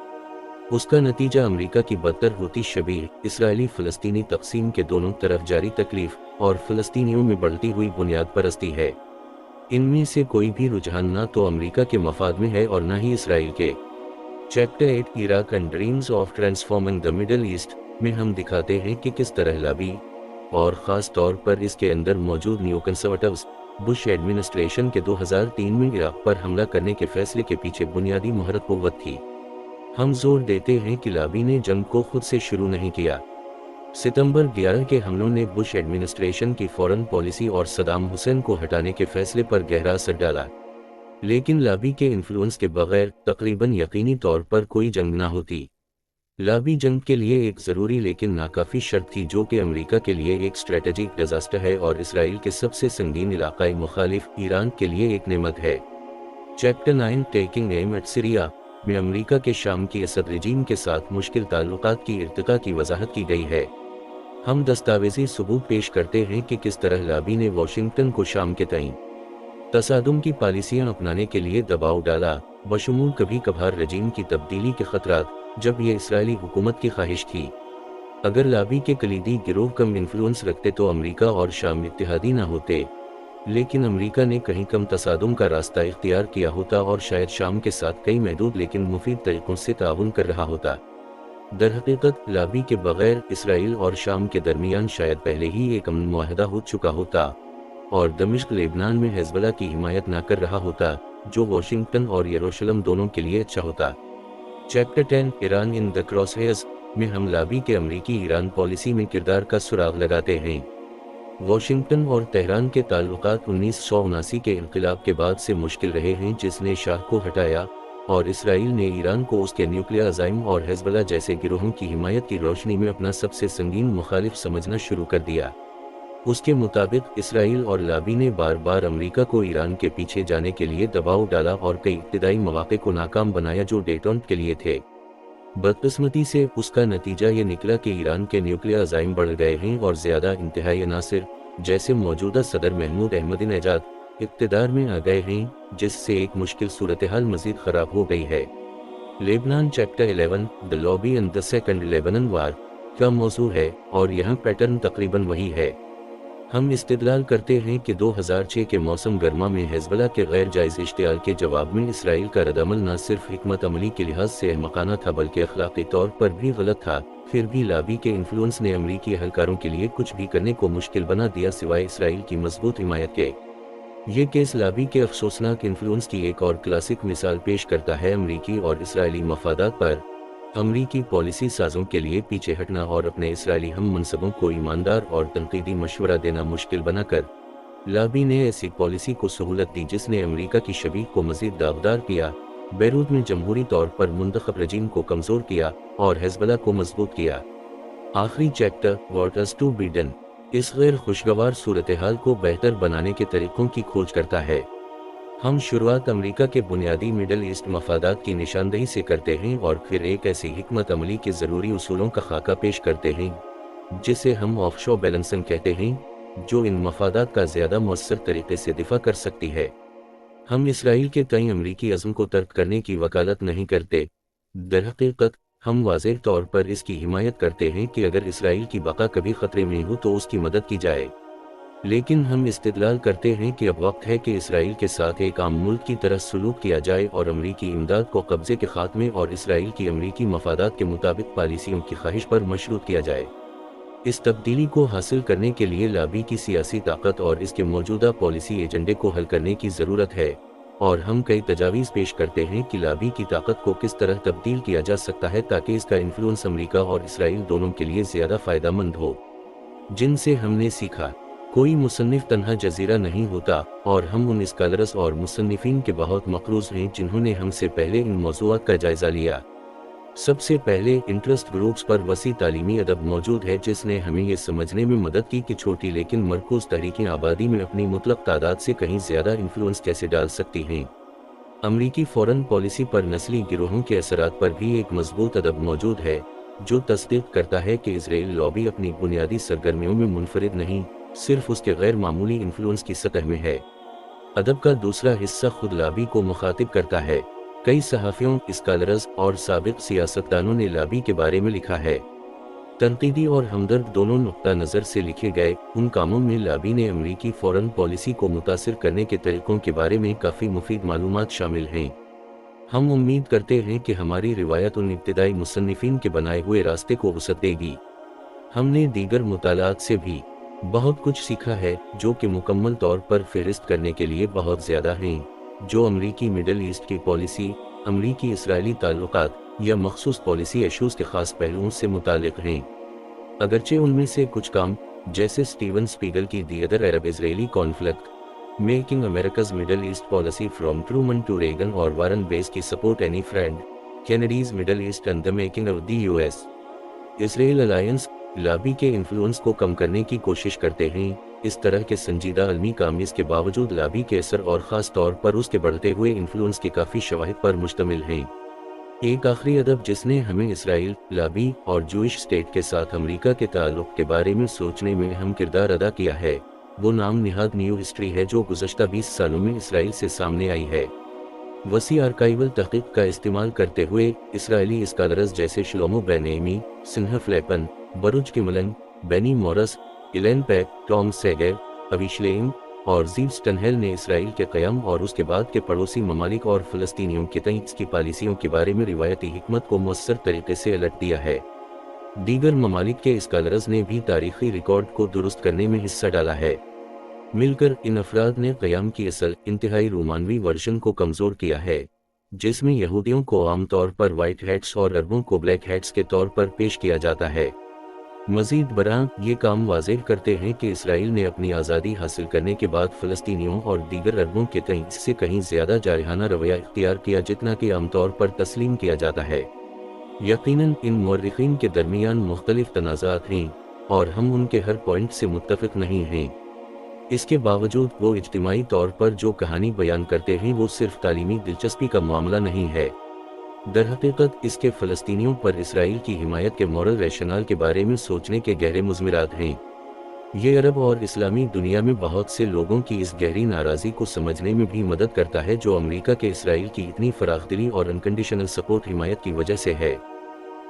उसका नतीजा अमरीका की बदतर होती शबीह इसराइली फ़लस्तीनी तकसीम के दोनों तरफ जारी तकलीफ और फ़लस्तीनियों में बढ़ती हुई बुनियाद परस्ती है। इनमें से कोई भी रुझान ना तो अमरीका के मफाद में है और ना ही इसराइल के। Chapter 8 Iraq and dreams of transforming the middle east में हम दिखाते हैं कि किस तरह लाबी और ख़ास तौर पर इसके अंदर मौजूद न्यू कंसर्वेटिव्स बुश एडमिनिस्ट्रेशन के 2003 में इराक पर हमला करने के फैसले के पीछे बुनियादी मुहरत कुव्वत थी। हम जोर देते हैं कि लाबी ने जंग को खुद से शुरू नहीं किया। सितंबर 11 के हमलों ने बुश एडमिनिस्ट्रेशन की फॉरेन पॉलिसी और सदाम हुसैन को हटाने के फैसले पर गहरा असर डाला, लेकिन लाबी के इन्फ्लुएंस के बगैर तकरीबन यकीनी तौर पर कोई जंग ना होती। लाबी जंग के लिए एक ज़रूरी लेकिन नाकाफ़ी शर्त थी जो कि अमरीका के लिए एक स्ट्रेटेजिक डिजास्टर है और इसराइल के सबसे संगीन इलाकाई मुखालिफ ईरान के लिए एक नेमत है। Chapter 9 taking aim at Syria में अमरीका के शाम की असद रजीम के साथ मुश्किल ताल्लुकात की इर्तिका की वजाहत की गई है। हम दस्तावेजी सबूत पेश करते हैं कि किस तरह लाबी ने वाशिंगटन को शाम के तईं तसादुम की पॉलिसियां अपनाने के लिए दबाव डाला, बशमूल कभी कभार रजीम की तब्दीली के खतरात, जब ये इसराइली हुकूमत की ख्वाहिश थी। अगर लाबी के कलीदी गिरोह कम इन्फ्लुएंस रखते तो अमरीका और शाम इत्तेहादी न होते, लेकिन अमरीका ने कहीं कम तसादुम का रास्ता इख्तियार किया होता और शायद शाम के साथ कई महदूद लेकिन मुफीद तरीक़ों से ताउन कर रहा होता। दरहकीकत लाबी के बगैर इसराइल और शाम के दरमियान शायद पहले ही एक अमन मुआहदा हो चुका होता और दमिश्क लेबनान में हिज़्बुल्लाह की हिमायत ना कर रहा होता, जो वाशिंगटन और यरूशलेम दोनों के लिए अच्छा होता। चैप्टर 10 ईरान इन द क्रॉसहेयर्स में हम लाबी के अमरीकी ईरान पॉलिसी में किरदार का सुराग लगाते हैं। वाशिंगटन और तेहरान के ताल्लुकात 1979 के इनक़िलाब के बाद से मुश्किल रहे हैं, जिसने शाह को हटाया और इसराइल ने ईरान को उसके न्यूक्लियर अज़ाइम और हिज़्बुल्लाह जैसे गिरोहों की हिमायत की रोशनी में अपना सबसे संगीन मुखालिफ समझना शुरू कर दिया। उसके मुताबिक इसराइल और लाबी ने बार बार अमरीका को ईरान के पीछे जाने के लिए दबाव डाला और कई इब्तिदाई मौक़े को नाकाम बनाया जो डेटोंट के लिए थे। बदकिस्मती से उसका नतीजा ये निकला कि ईरान के न्यूक्लियर अज़ाइम बढ़ गए हैं और ज़्यादा इंतहाई अनासिर जैसे मौजूदा सदर महमूद अहमदीनेजाद इक़्तिदार में आ गए हैं, जिससे एक मुश्किल सूरत हाल मज़ीद ख़राब हो गई है। Lebanon chapter 11 the lobby and the second Lebanon war का मौजू है और यहाँ पैटर्न तकरीबन वही है। हम इस्तिदलाल करते हैं कि 2006 के मौसम गर्मा में हिज़्बुल्लाह के गैर जायज़ इश्तियाल के जवाब में इसराइल का रद्दअमल न सिर्फ हिकमत अमली के लिहाज से अहमकाना था बल्कि अखलाक़ी तौर पर भी गलत था। फिर भी लाबी के इन्फ्लुएंस ने अमरीकी अहलकारों के लिए कुछ भी करने को मुश्किल बना दिया सिवाय इसराइल की मजबूत हिमायत के। ये केस लाबी के अफसोसनाक इन्फ्लुएंस की एक और क्लासिक मिसाल पेश करता है। अमरीकी और इसराइली मफादात पर अमरीकी पॉलिसी साजों के लिए पीछे हटना और अपने इसराइली हम मनसबों को ईमानदार और तनकीदी मशवरा देना मुश्किल बनाकर लाबी ने ऐसी पॉलिसी को सहूलत दी जिसने अमरीका की शबीह को मज़ीद दागदार किया, बैरूत में जमहूरी तौर पर मुंतखब रजीम को कमज़ोर किया और हिज़्बुल्लाह को मजबूत किया। आखिरी chapter what is to be done इस गैर खुशगवार सूरत हाल को बेहतर बनाने के तरीक़ों की खोज करता है। हम शुरुआत अमरीका के बुनियादी मिडल ईस्ट मफादात की निशानदेही से करते हैं और फिर एक ऐसी हिकमत अमली के ज़रूरी उसूलों का खाका पेश करते हैं जिसे हम ऑफशोर बैलेंसिंग कहते हैं, जो इन मफादात का ज़्यादा मौसर तरीके से दिफा कर सकती है। हम इसराइल के तय अमरीकी अज़्म को तर्क करने की वकालत नहीं करते, درحقیقت ہم واضح طور پر اس کی حمایت کرتے ہیں کہ اگر اسرائیل کی بقا کبھی خطرے میں ہو تو اس کی مدد کی جائے، لیکن ہم استدلال کرتے ہیں کہ اب وقت ہے کہ اسرائیل کے ساتھ ایک عام ملک کی طرح سلوک کیا جائے اور امریکی امداد کو قبضے کے خاتمے اور اسرائیل کی امریکی مفادات کے مطابق پالیسیوں کی خواہش پر مشروط کیا جائے۔ اس تبدیلی کو حاصل کرنے کے لیے لابی کی سیاسی طاقت اور اس کے موجودہ پالیسی ایجنڈے کو حل کرنے کی ضرورت ہے، اور ہم کئی تجاویز پیش کرتے ہیں کہ لابی کی طاقت کو کس طرح تبدیل کیا جا سکتا ہے تاکہ اس کا انفلوئنس امریکہ اور اسرائیل دونوں کے لیے زیادہ فائدہ مند ہو۔ جن سے ہم نے سیکھا، کوئی مصنف تنہا جزیرہ نہیں ہوتا، اور ہم ان اسکالرز اور مصنفین کے بہت مقروض ہیں جنہوں نے ہم سے پہلے ان موضوعات کا جائزہ لیا۔ سب سے پہلے انٹرسٹ گروپس پر وسیع تعلیمی ادب موجود ہے جس نے ہمیں یہ سمجھنے میں مدد کی کہ چھوٹی لیکن مرکوز تحریکیں آبادی میں اپنی مطلق تعداد سے کہیں زیادہ انفلوئنس کیسے ڈال سکتی ہیں۔ امریکی فورن پالیسی پر نسلی گروہوں کے اثرات پر بھی ایک مضبوط ادب موجود ہے جو تصدیق کرتا ہے کہ اسرائیل لابی اپنی بنیادی سرگرمیوں میں منفرد نہیں، صرف اس کے غیر معمولی انفلوئنس کی سطح میں ہے۔ ادب کا دوسرا حصہ خود لابی کو مخاطب کرتا ہے۔ کئی صحافیوں، اسکالرز اور سابق سیاستدانوں نے لابی کے بارے میں لکھا ہے۔ تنقیدی اور ہمدرد دونوں نقطہ نظر سے لکھے گئے ان کاموں میں لابی نے امریکی فورن پالیسی کو متاثر کرنے کے طریقوں کے بارے میں کافی مفید معلومات شامل ہیں۔ ہم امید کرتے ہیں کہ ہماری روایت ان ابتدائی مصنفین کے بنائے ہوئے راستے کو وسعت دے گی۔ ہم نے دیگر مطالعات سے بھی بہت کچھ سیکھا ہے جو کہ مکمل طور پر فہرست کرنے کے لیے بہت زیادہ ہیں، جو امریکی مڈل ایسٹ کی پالیسی، امریکی اسرائیلی تعلقات یا مخصوص پالیسی ایشوز کے خاص پہلوؤں سے متعلق ہیں۔ اگرچہ ان میں سے کچھ کام، جیسے سٹیون سپیگل کی the other Arab Israeli conflict, making America's Middle East policy from Truman to Reagan, اور وارن بیس کی support any friend, Kennedy's Middle East and the making of the US Israel اسرائیل الائنس، lobby کے influence کو کم کرنے کی کوشش کرتے ہیں۔ اس طرح کے سنجیدہ علمی کام اس کے باوجود لابی کے اثر اور خاص طور پر اس کے بڑھتے ہوئے انفلوئنس کے کافی شواہد پر مشتمل ہیں۔ ایک آخری ادب جس نے ہمیں اسرائیل، لابی اور جوئش اسٹیٹ کے ساتھ امریکہ کے تعلق کے بارے میں سوچنے میں اہم کردار ادا کیا ہے، وہ نام نہاد نیو ہسٹری ہے جو گزشتہ 20 سالوں میں اسرائیل سے سامنے آئی ہے۔ وسیع آرکائیول تحقیق کا استعمال کرتے ہوئے اسرائیلی اسکالرز جیسے شلومو بن ایمی، سنہا فلیپن، بروچ کملن، بینی مورس، ایلین پیک، ٹام سیگر، اوی شلیم اور زیو سٹنہیل نے اسرائیل کے قیام اور اس کے بعد کے پڑوسی ممالک اور فلسطینیوں کے تئیں اس کی پالیسیوں کے بارے میں روایتی حکمت کو مؤثر طریقے سے الٹ دیا ہے۔ دیگر ممالک کے اسکالرز نے بھی تاریخی ریکارڈ کو درست کرنے میں حصہ ڈالا ہے۔ مل کر ان افراد نے قیام کی اصل، انتہائی رومانوی ورژن کو کمزور کیا ہے، جس میں یہودیوں کو عام طور پر وائٹ ہیٹس اور عربوں کو بلیک ہیٹس کے طور پر پیش کیا جاتا ہے۔ مزید برآں، یہ کام واضح کرتے ہیں کہ اسرائیل نے اپنی آزادی حاصل کرنے کے بعد فلسطینیوں اور دیگر عربوں کے تئیں اس سے کہیں زیادہ جارحانہ رویہ اختیار کیا جتنا کہ عام طور پر تسلیم کیا جاتا ہے۔ یقیناً ان مورخین کے درمیان مختلف تنازعات ہیں، اور ہم ان کے ہر پوائنٹ سے متفق نہیں ہیں۔ اس کے باوجود وہ اجتماعی طور پر جو کہانی بیان کرتے ہیں وہ صرف تعلیمی دلچسپی کا معاملہ نہیں ہے۔ درحقیقت اس کے فلسطینیوں پر اسرائیل کی حمایت کے مورل ریشنال کے بارے میں سوچنے کے گہرے مضمرات ہیں۔ یہ عرب اور اسلامی دنیا میں بہت سے لوگوں کی اس گہری ناراضی کو سمجھنے میں بھی مدد کرتا ہے جو امریکہ کے اسرائیل کی اتنی فراخ دلی اور انکنڈیشنل سپورٹ حمایت کی وجہ سے ہے۔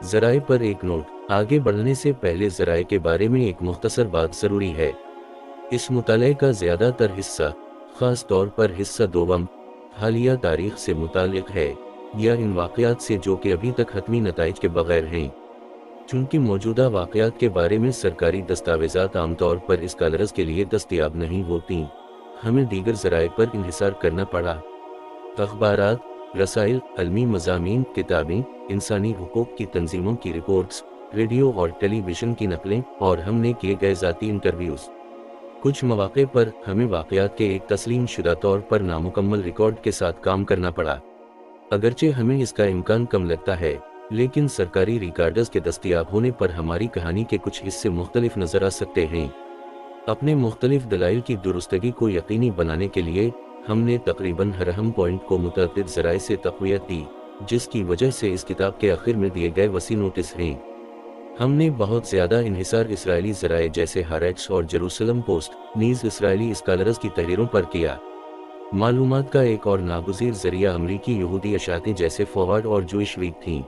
ذرائع پر ایک نوٹ۔ آگے بڑھنے سے پہلے ذرائع کے بارے میں ایک مختصر بات ضروری ہے۔ اس مطالعے کا زیادہ تر حصہ، خاص طور پر حصہ دوم، حالیہ تاریخ سے متعلق ہے، یا ان واقعات سے جو کہ ابھی تک حتمی نتائج کے بغیر ہیں۔ چونکہ موجودہ واقعات کے بارے میں سرکاری دستاویزات عام طور پر اسکالرز کے لیے دستیاب نہیں ہوتیں، ہمیں دیگر ذرائع پر انحصار کرنا پڑا۔ اخبارات، رسائل، علمی مضامین، کتابیں، انسانی حقوق کی تنظیموں کی رپورٹس، ریڈیو اور ٹیلی ویژن کی نقلیں، اور ہم نے کیے گئے ذاتی انٹرویوز۔ کچھ مواقع پر ہمیں واقعات کے ایک تسلیم شدہ طور پر نامکمل ریکارڈ کے ساتھ کام کرنا پڑا۔ اگرچہ ہمیں اس کا امکان کم لگتا ہے، لیکن سرکاری ریکارڈز کے دستیاب ہونے پر ہماری کہانی کے کچھ حصے مختلف نظر آ سکتے ہیں۔ اپنے مختلف دلائل کی درستگی کو یقینی بنانے کے لیے ہم نے تقریباً ہر اہم پوائنٹ کو متعدد ذرائع سے تقویت دی، جس کی وجہ سے اس کتاب کے آخر میں دیے گئے وسیع نوٹس ہیں۔ ہم نے بہت زیادہ انحصار اسرائیلی ذرائع جیسے ہاریٹس اور جیروسلم پوسٹ نیز اسرائیلی اسکالرز کی تحریروں پر کیا۔ معلومات کا ایک اور ناگزیر ذریعہ امریکی یہودی اشاعتیں جیسے فورورڈ اور جوئش ویک تھیں۔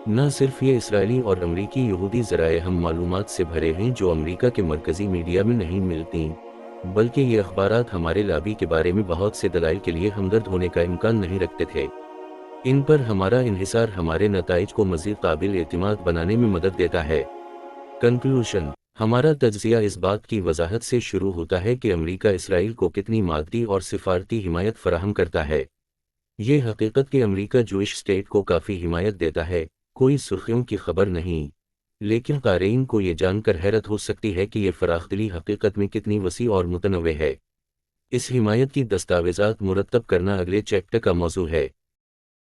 نہ صرف یہ اسرائیلی اور امریکی یہودی ذرائع ہم معلومات سے بھرے ہیں جو امریکہ کے مرکزی میڈیا میں نہیں ملتی، بلکہ یہ اخبارات ہمارے لابی کے بارے میں بہت سے دلائل کے لیے ہمدرد ہونے کا امکان نہیں رکھتے تھے۔ ان پر ہمارا انحصار ہمارے نتائج کو مزید قابل اعتماد بنانے میں مدد دیتا ہے۔ کنکلوژن: ہمارا تجزیہ اس بات کی وضاحت سے شروع ہوتا ہے کہ امریکہ اسرائیل کو کتنی مادی اور سفارتی حمایت فراہم کرتا ہے۔ یہ حقیقت کہ امریکہ جوئش اسٹیٹ کو کافی حمایت دیتا ہے، کوئی سرخیوں کی خبر نہیں، لیکن قارئین کو یہ جان کر حیرت ہو سکتی ہے کہ یہ فراخ دلی حقیقت میں کتنی وسیع اور متنوع ہے۔ اس حمایت کی دستاویزات مرتب کرنا اگلے چیپٹر کا موضوع ہے۔